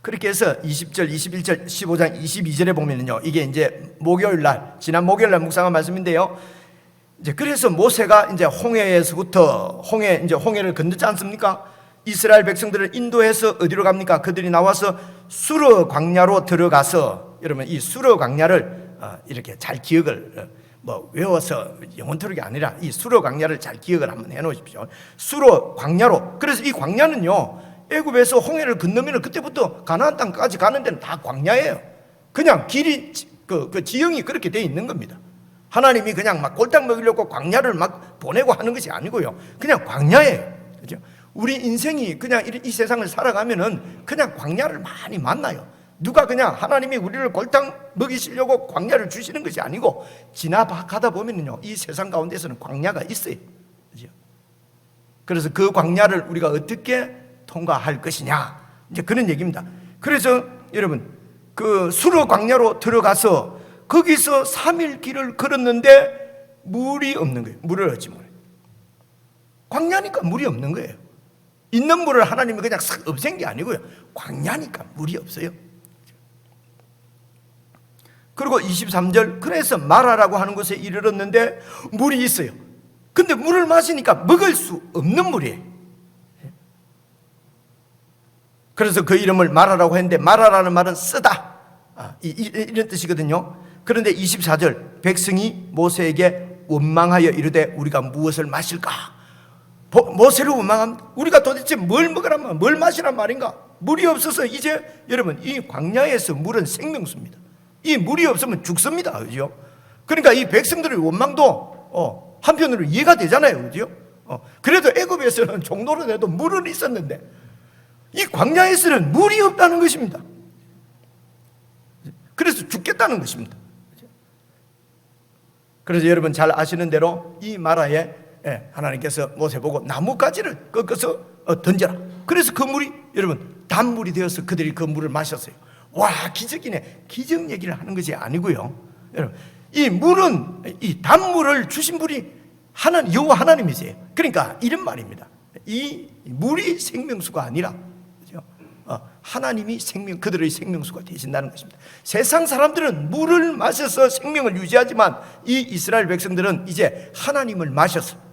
그렇게 해서 20절, 21절, 15장, 22절에 보면은요, 이게 이제 지난 목요일 날 묵상한 말씀인데요. 이제 그래서 모세가 이제 홍해를 건넜지 않습니까? 이스라엘 백성들을 인도해서 어디로 갑니까? 그들이 나와서 수르 광야로 들어가서, 여러분, 이 수르 광야를 이렇게 잘 기억을 외워서 영혼토록이 아니라 이 수르 광야를 잘 기억을 한번 해놓으십시오. 수르 광야로. 그래서 이 광야는요, 애굽에서 홍해를 건너면 그때부터 가나안 땅까지 가는 데는 다 광야예요. 그냥 길이 그 지형이 그렇게 돼 있는 겁니다. 하나님이 그냥 막 골탕 먹이려고 광야를 막 보내고 하는 것이 아니고요, 그냥 광야예요. 그죠? 우리 인생이 그냥 이 세상을 살아가면은 그냥 광야를 많이 만나요. 누가 그냥 하나님이 우리를 골탕 먹이시려고 광야를 주시는 것이 아니고 지나가다 보면은요, 이 세상 가운데서는 광야가 있어요. 그죠? 그래서 그 광야를 우리가 어떻게 통과할 것이냐, 이제 그런 얘기입니다. 그래서 여러분, 그 수르 광야로 들어가서 거기서 3일 길을 걸었는데 물이 없는 거예요. 물을 얻지 못해요. 광야니까 물이 없는 거예요. 있는 물을 하나님이 그냥 싹 없앤 게 아니고요, 광야니까 물이 없어요. 그리고 23절, 그래서 마라라고 하는 곳에 이르렀는데 물이 있어요. 근데 물을 마시니까 먹을 수 없는 물이에요. 그래서 그 이름을 마라라고 했는데, 마라라는 말은 쓰다, 이런 뜻이거든요. 그런데 24절, 백성이 모세에게 원망하여 이르되 우리가 무엇을 마실까? 모세를 원망합니다. 우리가 도대체 뭘 먹으란 뭘 마시란 말인가? 물이 없어서 이제 여러분, 이 광야에서 물은 생명수입니다. 이 물이 없으면 죽습니다. 그죠? 그러니까 이 백성들의 원망도 한편으로 이해가 되잖아요. 그죠? 그래도 애굽에서는 종로로 내도 물은 있었는데 이 광야에서는 물이 없다는 것입니다. 그래서 죽겠다는 것입니다. 그래서 여러분 잘 아시는 대로 이 마라에 하나님께서 모세 보고 나뭇가지를 꺾어서 던져라. 그래서 그 물이 여러분 단물이 되어서 그들이 그 물을 마셨어요. 와, 기적이네. 기적 얘기를 하는 것이 아니고요, 여러분, 이 물은, 이 단물을 주신 분이 여호와 하나님이세요. 그러니까 이런 말입니다. 이 물이 생명수가 아니라, 그죠? 하나님이 그들의 생명수가 되신다는 것입니다. 세상 사람들은 물을 마셔서 생명을 유지하지만 이 이스라엘 백성들은 이제 하나님을 마셔서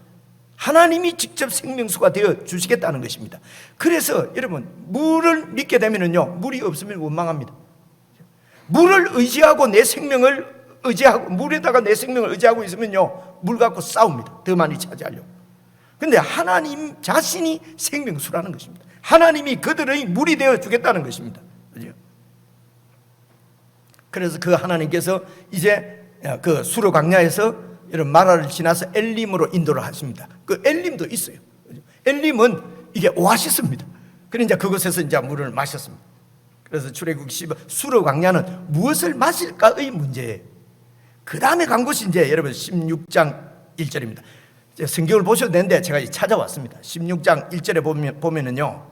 하나님이 직접 생명수가 되어 주시겠다는 것입니다. 그래서 여러분, 물을 믿게 되면은요, 물이 없으면 원망합니다. 물을 의지하고 내 생명을 의지하고 물에다가 내 생명을 의지하고 있으면요, 물 갖고 싸웁니다. 더 많이 차지하려고. 근데 하나님 자신이 생명수라는 것입니다. 하나님이 그들의 물이 되어 주겠다는 것입니다. 그죠? 그래서 그 하나님께서 이제 그 수르 광야에서 이런 마라를 지나서 엘림으로 인도를 하십니다. 그 엘림도 있어요. 그죠? 엘림은 이게 오아시스입니다. 그래 이제 그곳에서 이제 물을 마셨습니다. 그래서 출애굽기 10 수르 광야는 무엇을 마실까의 문제예요. 그 다음에 간 곳이 이제 여러분 16장 1절입니다. 성경을 보셔도 되는데 제가 찾아왔습니다. 16장 1절에 보면은요,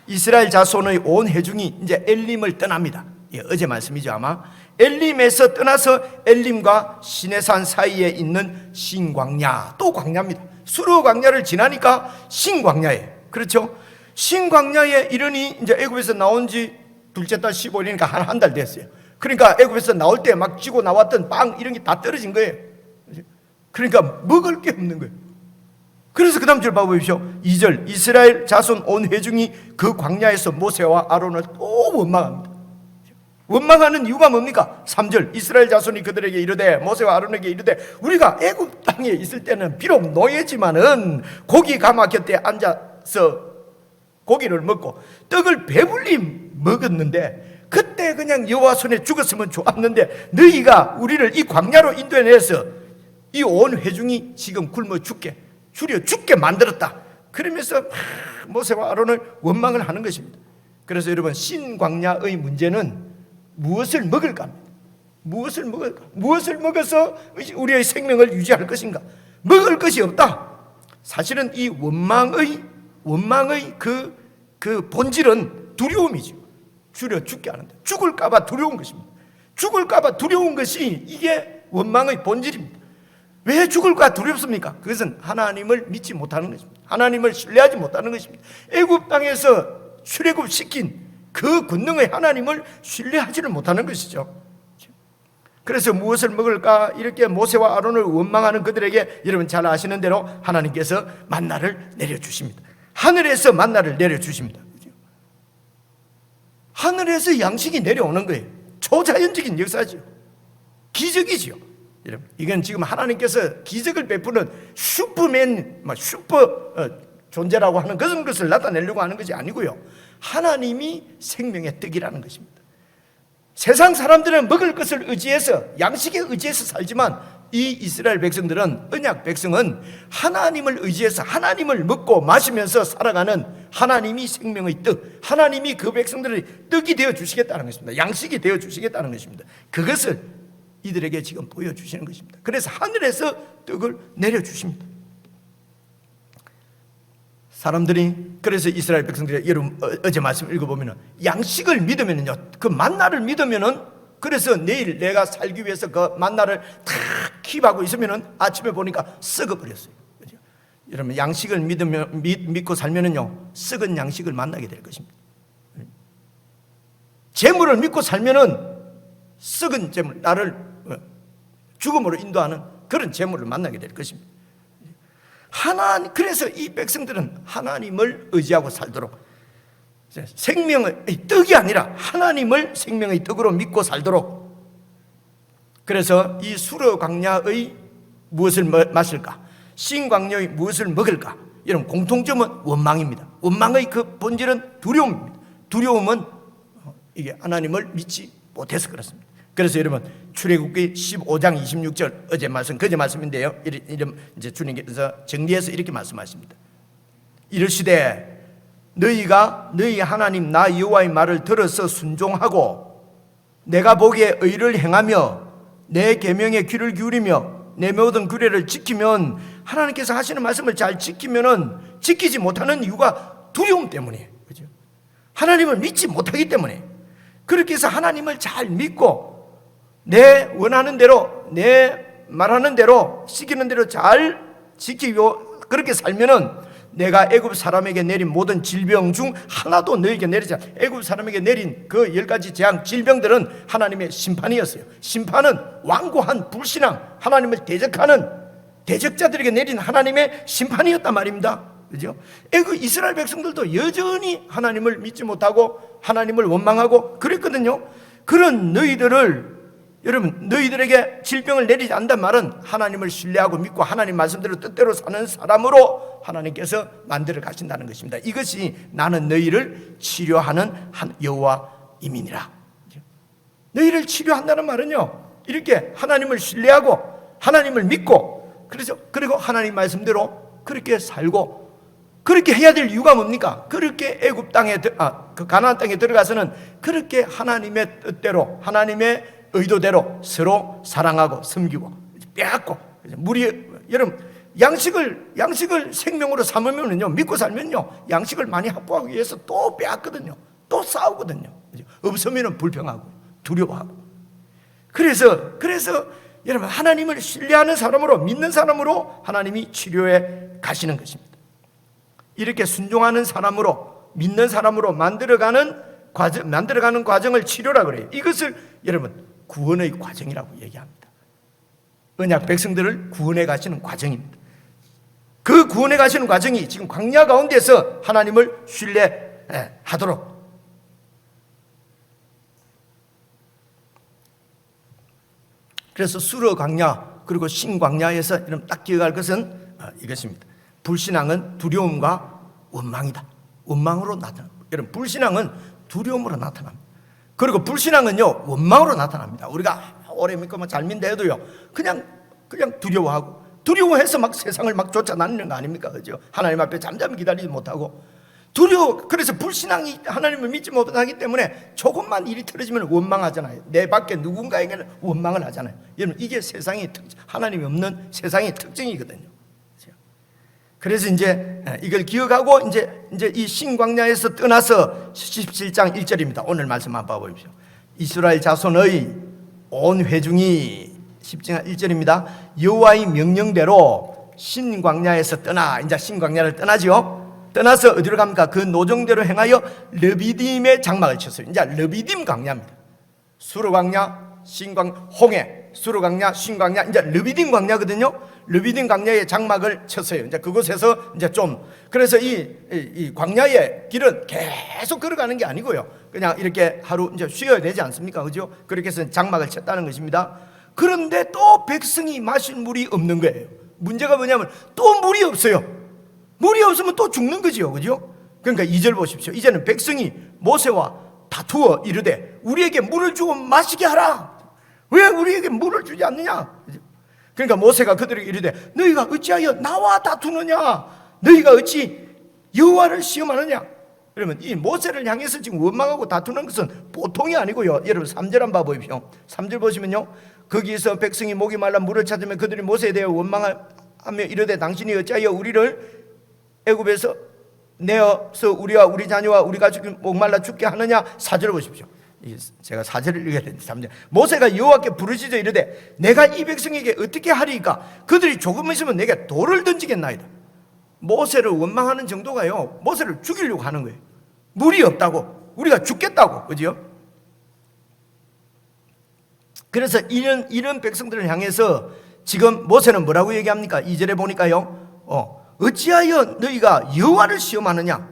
이스라엘 자손의 온 회중이 이제 엘림을 떠납니다. 예, 어제 말씀이죠 아마. 엘림에서 떠나서 엘림과 시내산 사이에 있는 신광야, 또 광야입니다. 수르 광야를 지나니까 신광야예요. 그렇죠? 신광야에 이르니 이제 애굽에서 나온 지 둘째 달 15일이니까 한 달 됐어요. 그러니까 애굽에서 나올 때 막 쥐고 나왔던 빵 이런 게 다 떨어진 거예요. 그러니까 먹을 게 없는 거예요. 그래서 그 다음 절 봐보십시오. 2절, 이스라엘 자손 온 회중이 그 광야에서 모세와 아론을 또 원망합니다. 원망하는 이유가 뭡니까? 3절, 이스라엘 자손이 그들에게 이르되, 모세와 아론에게 이르되, 우리가 애굽 땅에 있을 때는 비록 노예지만은 고기 가마 곁에 앉아서 고기를 먹고 떡을 배불리 먹었는데, 그때 그냥 여호와 손에 죽었으면 좋았는데 너희가 우리를 이 광야로 인도해내서 이 온 회중이 지금 굶어 죽게, 줄여 죽게 만들었다. 그러면서 모세와 아론을 원망을 하는 것입니다. 그래서 여러분, 신광야의 문제는 무엇을 먹을까? 무엇을 먹을까? 무엇을 먹어서 우리의 생명을 유지할 것인가? 먹을 것이 없다. 사실은 이 원망의 그 본질은 두려움이죠. 줄여 죽게 하는데 죽을까봐 두려운 것입니다. 죽을까봐 두려운 것이 이게 원망의 본질입니다. 왜 죽을까 두렵습니까? 그것은 하나님을 믿지 못하는 것입니다. 하나님을 신뢰하지 못하는 것입니다. 애굽 땅에서 출애굽시킨 그 권능의 하나님을 신뢰하지를 못하는 것이죠. 그래서 무엇을 먹을까 이렇게 모세와 아론을 원망하는 그들에게 여러분 잘 아시는 대로 하나님께서 만나를 내려주십니다. 하늘에서 만나를 내려주십니다. 하늘에서 양식이 내려오는 거예요. 초자연적인 역사죠. 기적이죠. 여러분, 이건 지금 하나님께서 기적을 베푸는 슈퍼맨, 슈퍼 존재라고 하는 그런 것을 나타내려고 하는 것이 아니고요, 하나님이 생명의 떡이라는 것입니다. 세상 사람들은 먹을 것을 의지해서, 양식에 의지해서 살지만 이 이스라엘 백성들은, 언약 백성은 하나님을 의지해서 하나님을 먹고 마시면서 살아가는 하나님이 생명의 떡, 하나님이 그 백성들의 떡이 되어 주시겠다는 것입니다. 양식이 되어 주시겠다는 것입니다. 그것을 이들에게 지금 보여주시는 것입니다. 그래서 하늘에서 떡을 내려주십니다. 사람들이, 그래서 이스라엘 백성들이, 여러분 어제 말씀 읽어보면 양식을 믿으면요, 그 만나를 믿으면은, 그래서 내일 내가 살기 위해서 그 만나를 탁 킵하고 있으면은 아침에 보니까 썩어버렸어요. 그죠? 여러분, 양식을 믿고 살면은요, 썩은 양식을 만나게 될 것입니다. 재물을 믿고 살면은 썩은 재물, 나를 죽음으로 인도하는 그런 재물을 만나게 될 것입니다. 그래서 이 백성들은 하나님을 의지하고 살도록, 생명의 떡이 아니라 하나님을 생명의 떡으로 믿고 살도록, 그래서 이 수르 광야의 무엇을 마실까, 신광야의 무엇을 먹을까, 이런 공통점은 원망입니다. 원망의 그 본질은 두려움입니다. 두려움은 이게 하나님을 믿지 못해서 그렇습니다. 그래서 여러분, 출애굽기 15장 26절 어제 말씀, 그제 말씀인데요, 이런 이제 주님께서 정리해서 이렇게 말씀하십니다. 이르시되 너희가 너희 하나님 나 여호와의 말을 들어서 순종하고 내가 보기에 의를 행하며 내 계명에 귀를 기울이며 내 모든 규례를 지키면, 하나님께서 하시는 말씀을 잘 지키면은, 지키지 못하는 이유가 두려움 때문이에요. 그죠? 하나님을 믿지 못하기 때문에. 그렇게 해서 하나님을 잘 믿고 내 원하는 대로, 내 말하는 대로, 시키는 대로 잘 지키고 그렇게 살면은 내가 애굽 사람에게 내린 모든 질병 중 하나도 너에게 내리지 않아. 애굽 사람에게 내린 그 10가지 재앙, 질병들은 하나님의 심판이었어요. 심판은 완고한 불신앙, 하나님을 대적하는 대적자들에게 내린 하나님의 심판이었단 말입니다. 그죠? 이스라엘 백성들도 여전히 하나님을 믿지 못하고 하나님을 원망하고 그랬거든요. 그런 너희들을 여러분, 너희들에게 질병을 내리지 않는단 말은 하나님을 신뢰하고 믿고 하나님 말씀대로 뜻대로 사는 사람으로 하나님께서 만들어 가신다는 것입니다. 이것이 나는 너희를 치료하는 여호와임이니라. 너희를 치료한다는 말은요, 이렇게 하나님을 신뢰하고 하나님을 믿고 그리고 하나님 말씀대로 그렇게 살고, 그렇게 해야 될 이유가 뭡니까? 그렇게 애굽 땅에 그 가나안 땅에 들어가서는 그렇게 하나님의 뜻대로 하나님의 의도대로 서로 사랑하고 섬기고 빼앗고, 여러분, 양식을 생명으로 삼으면요, 믿고 살면요, 양식을 많이 확보하기 위해서 또 빼앗거든요. 또 싸우거든요. 없으면 불평하고 두려워하고. 그래서 여러분, 하나님을 신뢰하는 사람으로, 믿는 사람으로 하나님이 치료해 가시는 것입니다. 이렇게 순종하는 사람으로, 믿는 사람으로 만들어가는 과정을 치료라 그래요. 이것을 여러분 구원의 과정이라고 얘기합니다. 언약 백성들을 구원해 가시는 과정입니다. 그 구원해 가시는 과정이 지금 광야 가운데서 하나님을 신뢰하도록, 그래서 수르 광야 그리고 신광야에서 여러분 딱 기억할 것은 이것입니다. 불신앙은 두려움과 원망이다. 원망으로 나타납니다. 여러분, 불신앙은 두려움으로 나타납니다. 그리고 불신앙은요, 원망으로 나타납니다. 우리가 오래 믿고 잘 믿는다 해도요, 그냥 두려워하고, 두려워해서 막 세상을 막 쫓아다니는 거 아닙니까? 그죠? 하나님 앞에 잠잠히 기다리지 못하고 그래서 불신앙이 하나님을 믿지 못하기 때문에 조금만 일이 틀어지면 원망하잖아요. 내 밖에 누군가에게는 원망을 하잖아요. 여러분, 이게 하나님이 없는 세상의 특징이거든요. 그래서 이제 이걸 기억하고 이제 이 신광야에서 떠나서 17장 1절입니다. 오늘 말씀 한번 봐보십시오. 이스라엘 자손의 온 회중이 17장 1절입니다. 여호와의 명령대로 신광야에서 이제 신광야를 떠나죠. 떠나서 어디로 갑니까? 그 노정대로 행하여 르비딤의 장막을 쳤어요. 이제 르비딤 광야입니다. 수르 광야, 홍해, 수르 광야, 신광야, 이제 르비딤 광야거든요. 르비딤 광야의 장막을 쳤어요. 이제 그곳에서 이제 그래서 이 광야의 길은 계속 걸어가는 게 아니고요, 그냥 이렇게 하루 이제 쉬어야 되지 않습니까? 그죠? 그렇게 해서 장막을 쳤다는 것입니다. 그런데 또 백성이 마실 물이 없는 거예요. 문제가 뭐냐면 또 물이 없어요. 물이 없으면 또 죽는 거지요. 그죠? 그러니까 2절 보십시오. 이제는 백성이 모세와 다투어 이르되 우리에게 물을 주고 마시게 하라. 왜 우리에게 물을 주지 않느냐? 그러니까 모세가 그들에게 이르되 너희가 어찌하여 나와 다투느냐? 너희가 어찌 여호와를 시험하느냐? 그러면 이 모세를 향해서 지금 원망하고 다투는 것은 보통이 아니고요. 여러분 3절 한번 봐보십시오. 3절 보시면요, 거기에서 백성이 목이 말라 물을 찾으면 그들이 모세에 대해 원망하며 이르되 당신이 어찌하여 우리를 애굽에서 내어서 우리와 우리 자녀와 우리 가족이 목말라 죽게 하느냐? 4절 보십시오. 제가 4절을 읽어야 되는데 3절. 모세가 여호와께 부르짖어 이르되 내가 이 백성에게 어떻게 하리이까? 그들이 조금 있으면 내게 돌을 던지겠나이다. 모세를 원망하는 정도가요, 모세를 죽이려고 하는 거예요. 물이 없다고, 우리가 죽겠다고, 그죠? 그래서 이런 백성들을 향해서 지금 모세는 뭐라고 얘기합니까? 2절에 보니까요, 어찌하여 너희가 여호와를 시험하느냐?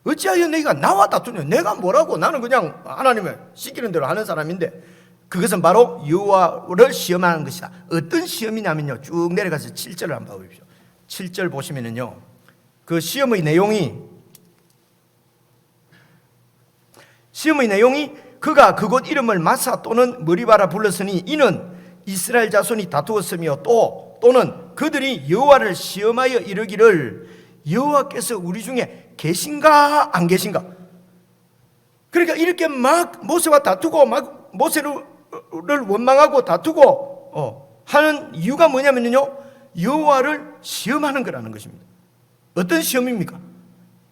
어찌하여 너희가 나와 다투냐? 내가 뭐라고? 나는 그냥 하나님을 시키는 대로 하는 사람인데, 그것은 바로 여호와를 시험하는 것이다. 어떤 시험이냐면요, 쭉 내려가서 7절을 한번 보십시오. 7절 보시면은요, 그 시험의 내용이 그가 그곳 이름을 마사 또는 머리바라 불렀으니 이는 이스라엘 자손이 다투었으며 또는 그들이 여호와를 시험하여 이르기를 여호와께서 우리 중에 계신가 안 계신가? 그러니까 이렇게 막 모세와 다투고 막 모세를 원망하고 다투고 하는 이유가 뭐냐면요, 여호와를 시험하는 거라는 것입니다. 어떤 시험입니까?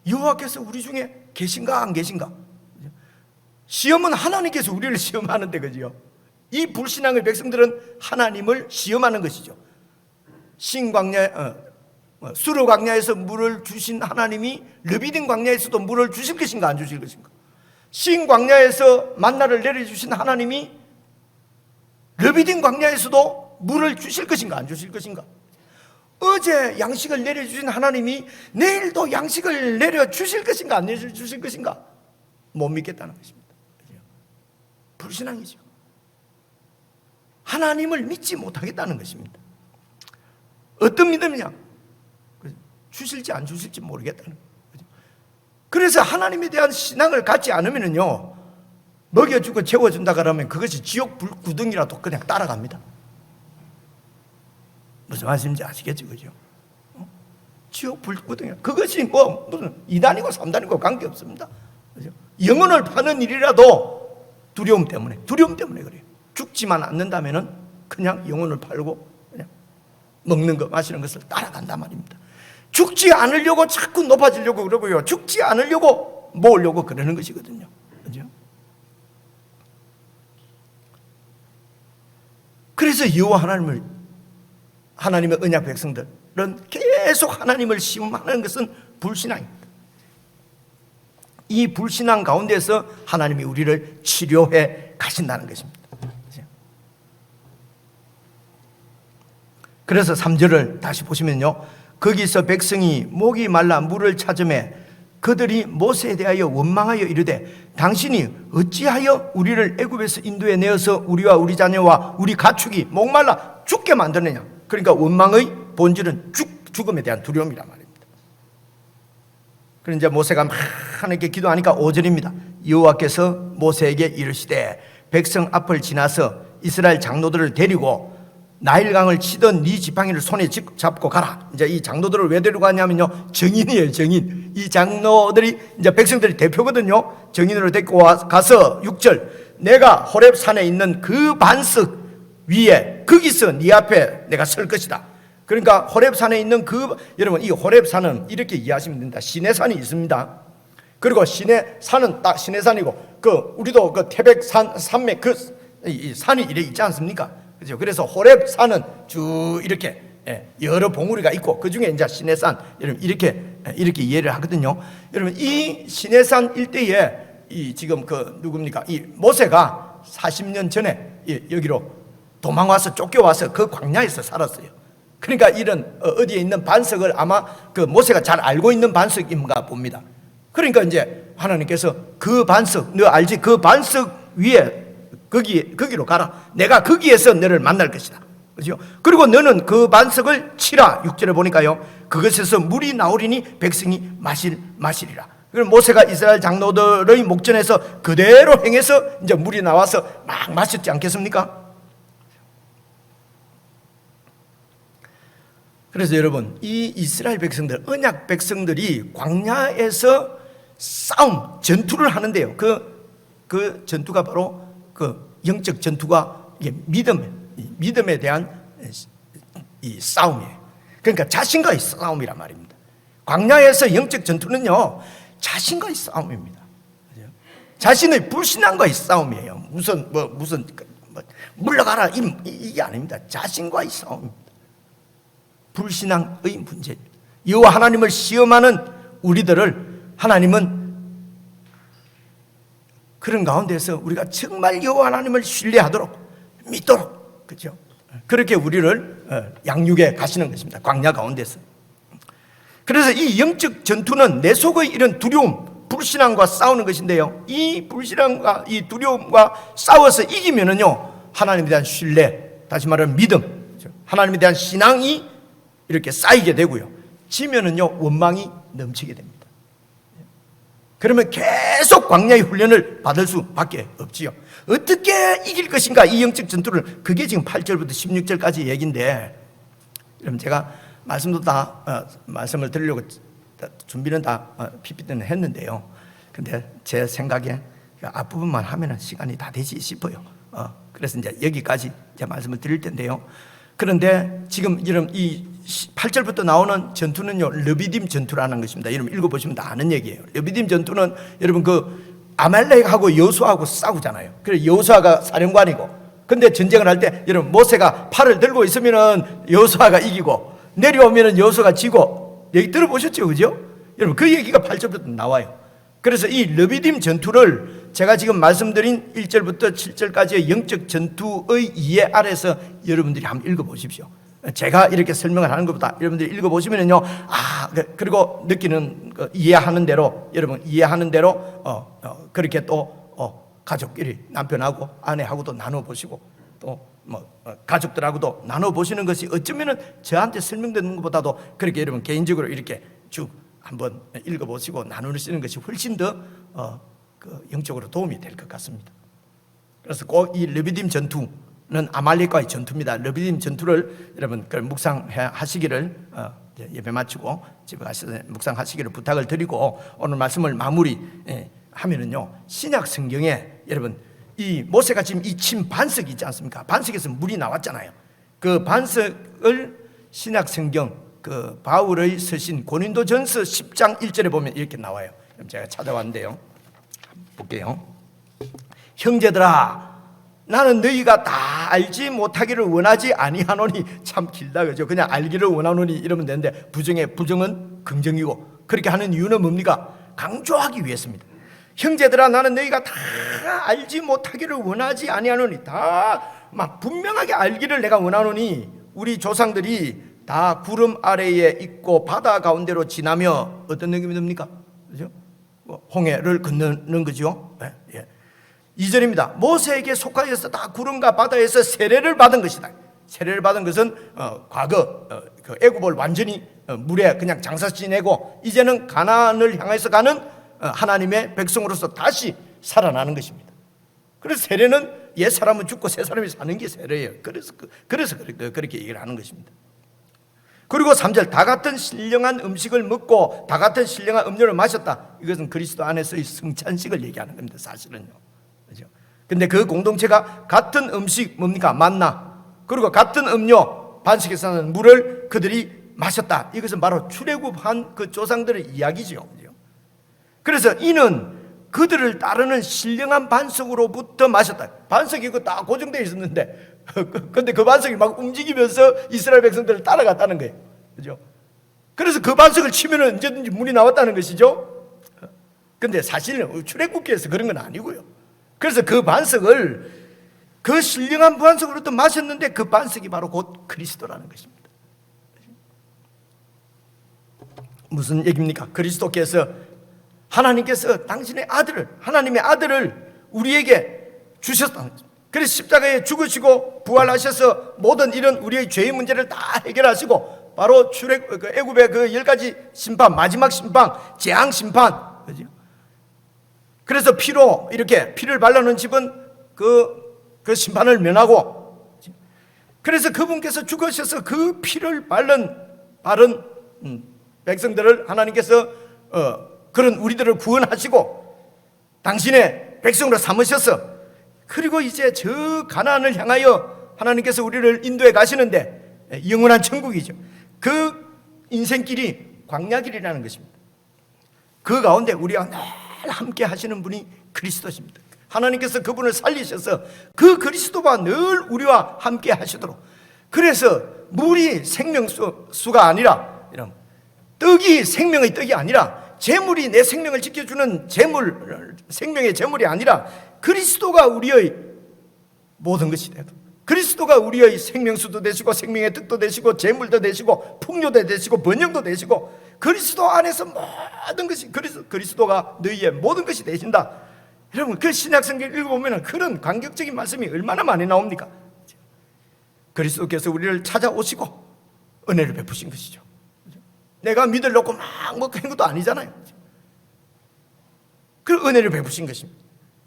여호와께서 우리 중에 계신가 안 계신가? 시험은 하나님께서 우리를 시험하는데, 그죠? 이 불신앙의 백성들은 하나님을 시험하는 것이죠. 수르 광야에서 물을 주신 하나님이 르비딤 광야에서도 물을 주실 것인가 안 주실 것인가? 신 광야에서 만나를 내려주신 하나님이 르비딤 광야에서도 물을 주실 것인가 안 주실 것인가? 어제 양식을 내려주신 하나님이 내일도 양식을 내려주실 것인가 안 내려주실 것인가? 못 믿겠다는 것입니다. 불신앙이죠. 하나님을 믿지 못하겠다는 것입니다. 어떤 믿음이냐? 주실지 안 주실지 모르겠다는 거죠. 그래서 하나님에 대한 신앙을 갖지 않으면요, 먹여주고 재워준다 그러면 그것이 지옥 불구덩이라도 그냥 따라갑니다. 무슨 말씀인지 아시겠죠, 그죠? 지옥 불구덩이. 그것이 뭐 무슨 2단이고 3단이고 관계 없습니다. 그죠? 영혼을 파는 일이라도 두려움 때문에 그래요. 죽지만 않는다면은 그냥 영혼을 팔고 그냥 먹는 거 마시는 것을 따라간단 말입니다. 죽지 않으려고 자꾸 높아지려고 그러고요, 죽지 않으려고 모으려고 그러는 것이거든요. 그죠? 그래서 여호와 하나님의 언약 백성들은 계속 하나님을 시험하는 것은 불신앙입니다. 이 불신앙 가운데서 하나님이 우리를 치료해 가신다는 것입니다. 그래서 3절을 다시 보시면요, 거기서 백성이 목이 말라 물을 찾으매 그들이 모세에 대하여 원망하여 이르되 당신이 어찌하여 우리를 애굽에서 인도해 내어서 우리와 우리 자녀와 우리 가축이 목말라 죽게 만드느냐. 그러니까 원망의 본질은 죽음에 대한 두려움이란 말입니다. 그런데 이제 모세가 막 하나님께 기도하니까 5절입니다. 여호와께서 모세에게 이르시되 백성 앞을 지나서 이스라엘 장로들을 데리고 나일강을 치던 네 지팡이를 손에 잡고 가라. 이제 이 장로들을 왜 데리고 가냐면요, 정인이에요, 정인. 이 장로들이 이제 백성들이 대표거든요. 정인으로 데리고 가서 6절, 내가 호렙 산에 있는 그 반석 위에 거기서 네 앞에 내가 설 것이다. 그러니까 호렙 산에 있는 여러분, 이 호렙 산은 이렇게 이해하시면 됩니다. 시내산이 있습니다. 그리고 시내산은 딱 시내산이고, 우리도 태백산 산맥 이 산이 이래 있지 않습니까? 그죠? 그래서 호렙 산은 쭉 이렇게 여러 봉우리가 있고, 그 중에 이제 시내산, 여러분 이렇게 이해를 하거든요. 여러분, 이 시내산 일대에 지금 누굽니까? 이 모세가 40년 전에 여기로 도망와서 쫓겨와서 그 광야에서 살았어요. 그러니까 이런 어디에 있는 반석을 아마 모세가 잘 알고 있는 반석인가 봅니다. 그러니까 이제 하나님께서 그 반석, 너 알지? 그 반석 위에 거기로 가라. 내가 거기에서 너를 만날 것이다. 그죠? 그리고 너는 그 반석을 치라. 6절에 보니까요, 그것에서 물이 나오리니 백성이 마시리라. 그럼 모세가 이스라엘 장로들의 목전에서 그대로 행해서 이제 물이 나와서 막 마셨지 않겠습니까? 그래서 여러분, 이 이스라엘 백성들, 언약 백성들이 광야에서 전투를 하는데요. 그 전투가 바로 영적 전투가 이게 믿음에 대한 이 싸움이에요. 그러니까 자신과의 싸움이란 말입니다. 광야에서 영적 전투는요, 자신과의 싸움입니다. 자신의 불신앙과의 싸움이에요. 무슨 물러가라 이게 아닙니다. 자신과의 싸움입니다. 불신앙의 문제입니다. 여호와 하나님을 시험하는 우리들을 하나님은 그런 가운데서 우리가 정말 여호와 하나님을 신뢰하도록 믿도록, 그렇죠? 그렇게 우리를 양육해 가시는 것입니다. 광야 가운데서. 그래서 이 영적 전투는 내 속의 이런 두려움, 불신앙과 싸우는 것인데요, 이 불신앙과 이 두려움과 싸워서 이기면은요, 하나님에 대한 신뢰, 다시 말하면 믿음, 하나님에 대한 신앙이 이렇게 쌓이게 되고요, 지면은요, 원망이 넘치게 됩니다. 그러면 계속 광야의 훈련을 받을 수밖에 없지요. 어떻게 이길 것인가, 이 영적 전투를. 그게 지금 8절부터 16절까지 얘기인데, 여러분, 제가 말씀을 드리려고 준비는 다 PPT는 했는데요. 근데 제 생각에 앞부분만 하면 시간이 다 되지 싶어요. 그래서 이제 여기까지 이제 말씀을 드릴 텐데요. 그런데 지금 여러분, 이 8절부터 나오는 전투는요, 르비딤 전투라는 것입니다. 여러분 읽어보시면 다 아는 얘기예요. 르비딤 전투는 여러분 아말렉하고 여호수아하고 싸우잖아요. 그래서 여호수아가 사령관이고, 근데 전쟁을 할 때 여러분 모세가 팔을 들고 있으면은 여호수아가 이기고, 내려오면은 여호수아가 지고, 얘기 들어보셨죠, 그죠? 여러분 그 얘기가 8절부터 나와요. 그래서 이 르비딤 전투를 제가 지금 말씀드린 1절부터 7절까지의 영적 전투의 이해 아래서 여러분들이 한번 읽어보십시오. 제가 이렇게 설명을 하는 것보다 여러분들이 읽어보시면요, 그리고 느끼는 이해하는 대로, 여러분 이해하는 대로 그렇게 또 가족끼리 남편하고 아내하고도 나눠보시고, 또 가족들하고도 나눠보시는 것이 어쩌면은 저한테 설명되는 것보다도 그렇게 여러분 개인적으로 이렇게 쭉 한번 읽어보시고 나누시는 것이 훨씬 더 영적으로 도움이 될 것 같습니다. 그래서 꼭 이 르비딤 전투는 아말렉과의 전투입니다. 르비딤 전투를 여러분 묵상하시기를 예배 마치고 집에 가셔서 묵상하시기를 부탁을 드리고 오늘 말씀을 마무리하면은요, 신약 성경에 여러분 이 모세가 지금 이 친 반석이 있지 않습니까? 반석에서 물이 나왔잖아요. 그 반석을 신약 성경 그 바울의 서신 고린도전서 10장 1절에 보면 이렇게 나와요. 그럼 제가 찾아왔는데요, 볼게요. 형제들아, 나는 너희가 다 알지 못하기를 원하지 아니하노니. 참 길다, 그죠? 그냥 알기를 원하노니 이러면 되는데 부정은 긍정이고, 그렇게 하는 이유는 뭡니까? 강조하기 위해서입니다. 형제들아, 나는 너희가 다 알지 못하기를 원하지 아니하노니, 다 막 분명하게 알기를 내가 원하노니, 우리 조상들이 다 구름 아래에 있고 바다 가운데로 지나며 어떤 느낌이 듭니까? 그죠? 홍해를 건너는 거죠. 예. 2절입니다. 모세에게 속하여서 다 구름과 바다에서 세례를 받은 것이다. 세례를 받은 것은 과거 그 애굽을 완전히 물에 그냥 장사 지내고 이제는 가나안을 향해서 가는 하나님의 백성으로서 다시 살아나는 것입니다. 그래서 세례는 옛 사람은 죽고 새 사람이 사는 게 세례예요. 그래서 그렇게 얘기를 하는 것입니다. 그리고 3절, 다 같은 신령한 음식을 먹고 다 같은 신령한 음료를 마셨다. 이것은 그리스도 안에서의 성찬식을 얘기하는 겁니다, 사실은요. 그죠? 근데 그 공동체가 같은 음식 뭡니까? 만나. 그리고 같은 음료, 반석에서 나는 물을 그들이 마셨다. 이것은 바로 출애굽한 그 조상들의 이야기죠. 그죠? 그래서 이는 그들을 따르는 신령한 반석으로부터 마셨다. 반석이 딱 고정되어 있었는데, 근데 그 반석이 막 움직이면서 이스라엘 백성들을 따라갔다는 거예요. 그죠? 그래서 그 반석을 치면 언제든지 물이 나왔다는 것이죠. 근데 사실은 출애굽기에서 그런 건 아니고요. 그래서 그 반석을, 그 신령한 반석으로부터 마셨는데 그 반석이 바로 곧 그리스도라는 것입니다. 무슨 얘기입니까? 그리스도께서, 하나님께서 당신의 아들을, 하나님의 아들을 우리에게 주셨다는 거죠. 그래서 십자가에 죽으시고 부활하셔서 모든 이런 우리의 죄의 문제를 다 해결하시고 바로 애굽의 그 10가지 심판, 마지막 심판, 재앙 심판, 그죠? 그래서 피로 이렇게 피를 발라놓은 집은 그 심판을 면하고, 그래서 그분께서 죽으셔서 그 피를 바른 백성들을 하나님께서 그런 우리들을 구원하시고 당신의 백성으로 삼으셔서, 그리고 이제 저 가나안을 향하여 하나님께서 우리를 인도해 가시는데 영원한 천국이죠. 그 인생길이 광야길이라는 것입니다. 그 가운데 우리와 늘 함께 하시는 분이 그리스도십니다. 하나님께서 그분을 살리셔서 그 그리스도와 늘 우리와 함께 하시도록, 그래서 물이 생명수가 아니라, 이런 떡이 생명의 떡이 아니라, 재물이 내 생명을 지켜주는 재물, 생명의 재물이 아니라 그리스도가 우리의 모든 것이 되고, 그리스도가 우리의 생명수도 되시고 생명의 떡도 되시고 재물도 되시고 풍요도 되시고 번영도 되시고, 그리스도 안에서 모든 것이, 그리스도가 너희의 모든 것이 되신다. 여러분, 그 신약성경 읽어보면 그런 감격적인 말씀이 얼마나 많이 나옵니까? 그리스도께서 우리를 찾아오시고 은혜를 베푸신 것이죠. 내가 믿을 놓고 막 먹고 한 것도 아니잖아요. 그 은혜를 베푸신 것입니다.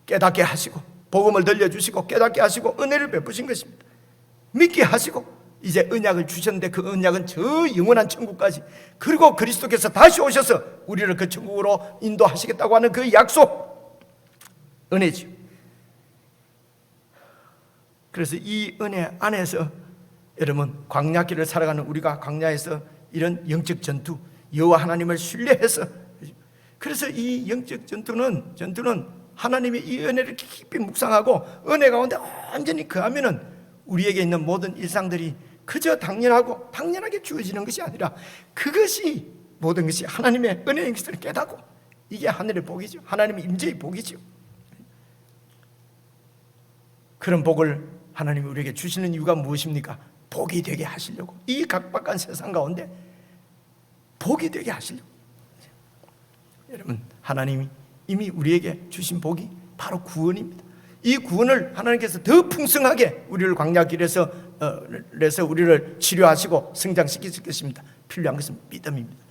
깨닫게 하시고 복음을 들려주시고 깨닫게 하시고 은혜를 베푸신 것입니다. 믿게 하시고 이제 언약을 주셨는데 그 언약은 저 영원한 천국까지, 그리고 그리스도께서 다시 오셔서 우리를 그 천국으로 인도하시겠다고 하는 그 약속, 은혜죠. 그래서 이 은혜 안에서 여러분, 광야길을 살아가는 우리가 광야에서 이런 영적 전투, 여호와 하나님을 신뢰해서, 그래서 이 영적 전투는 하나님의 이 은혜를 깊이 묵상하고 은혜 가운데 완전히 거하면은 우리에게 있는 모든 일상들이 그저 당연하게 주어지는 것이 아니라, 그것이 모든 것이 하나님의 은혜인 것을 깨닫고, 이게 하늘의 복이죠. 하나님의 임재의 복이죠. 그런 복을 하나님이 우리에게 주시는 이유가 무엇입니까? 복이 되게 하시려고, 이 각박한 세상 가운데 복이 되게 하시려고. 여러분, 하나님이 이미 우리에게 주신 복이 바로 구원입니다. 이 구원을 하나님께서 더 풍성하게 우리를 광야 길에서 우리를 치료하시고 성장시키실 것입니다. 필요한 것은 믿음입니다.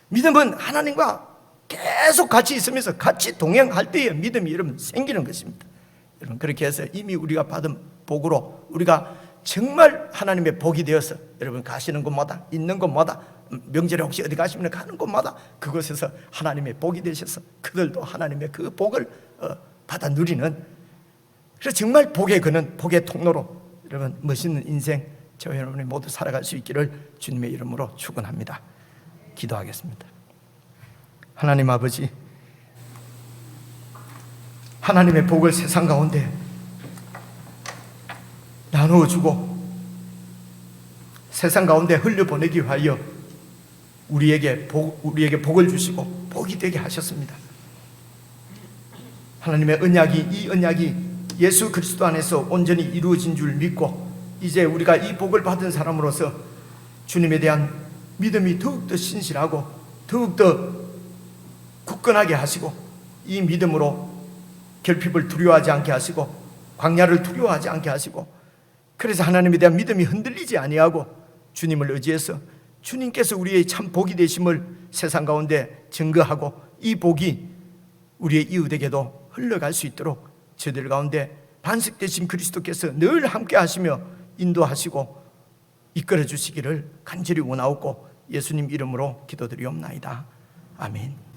믿음은 하나님과 계속 같이 있으면서 같이 동행할 때에 믿음이 여러분 생기는 것입니다. 여러분 그렇게 해서 이미 우리가 받은 복으로 우리가 정말 하나님의 복이 되어서 여러분 가시는 곳마다 있는 곳마다 명절에 혹시 어디 가시면 가는 곳마다 그곳에서 하나님의 복이 되셔서 그들도 하나님의 그 복을 받아 누리는, 그래서 정말 복의 근원, 복의 통로로 여러분 멋있는 인생 저와 여러분이 모두 살아갈 수 있기를 주님의 이름으로 축원합니다. 기도하겠습니다. 하나님 아버지, 하나님의 복을 세상 가운데 나누어 주고 세상 가운데 흘려보내기 위하여 우리에게 복을 주시고 복이 되게 하셨습니다. 하나님의 언약이, 이 언약이 예수 그리스도 안에서 온전히 이루어진 줄 믿고 이제 우리가 이 복을 받은 사람으로서 주님에 대한 믿음이 더욱더 신실하고 더욱더 굳건하게 하시고 이 믿음으로 결핍을 두려워하지 않게 하시고 광야를 두려워하지 않게 하시고, 그래서 하나님에 대한 믿음이 흔들리지 아니하고 주님을 의지해서 주님께서 우리의 참 복이 되심을 세상 가운데 증거하고 이 복이 우리의 이웃에게도 흘러갈 수 있도록 저들 가운데 반석되신 그리스도께서 늘 함께 하시며 인도하시고 이끌어 주시기를 간절히 원하옵고 예수님 이름으로 기도드리옵나이다. 아멘.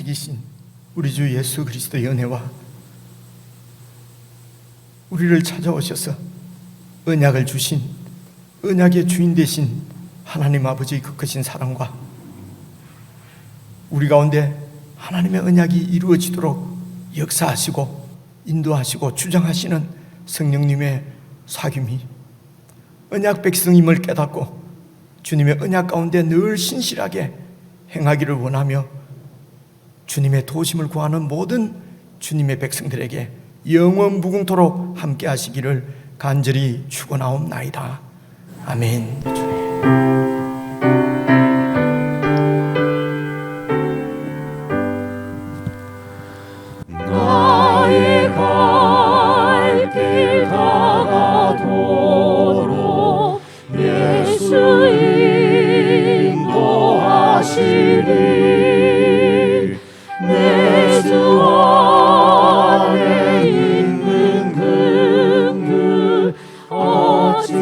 다스리신 우리 주 예수 그리스도의 은혜와 우리를 찾아오셔서 언약을 주신 언약의 주인 되신 하나님 아버지의 그 크신 사랑과 우리 가운데 하나님의 언약이 이루어지도록 역사하시고 인도하시고 주장하시는 성령님의 사귐이 언약 백성임을 깨닫고 주님의 언약 가운데 늘 신실하게 행하기를 원하며 주님의 도심을 구하는 모든 주님의 백성들에게 영원 무궁토록 함께 하시기를 간절히 축원하옵나이다. 아멘. 나의 갈 길 다가도록 예수 인도하시리. 내 주 안에 있는 근그 어찌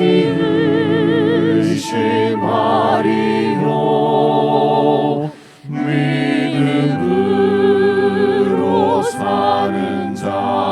의심하리요. 믿음으로 사는 자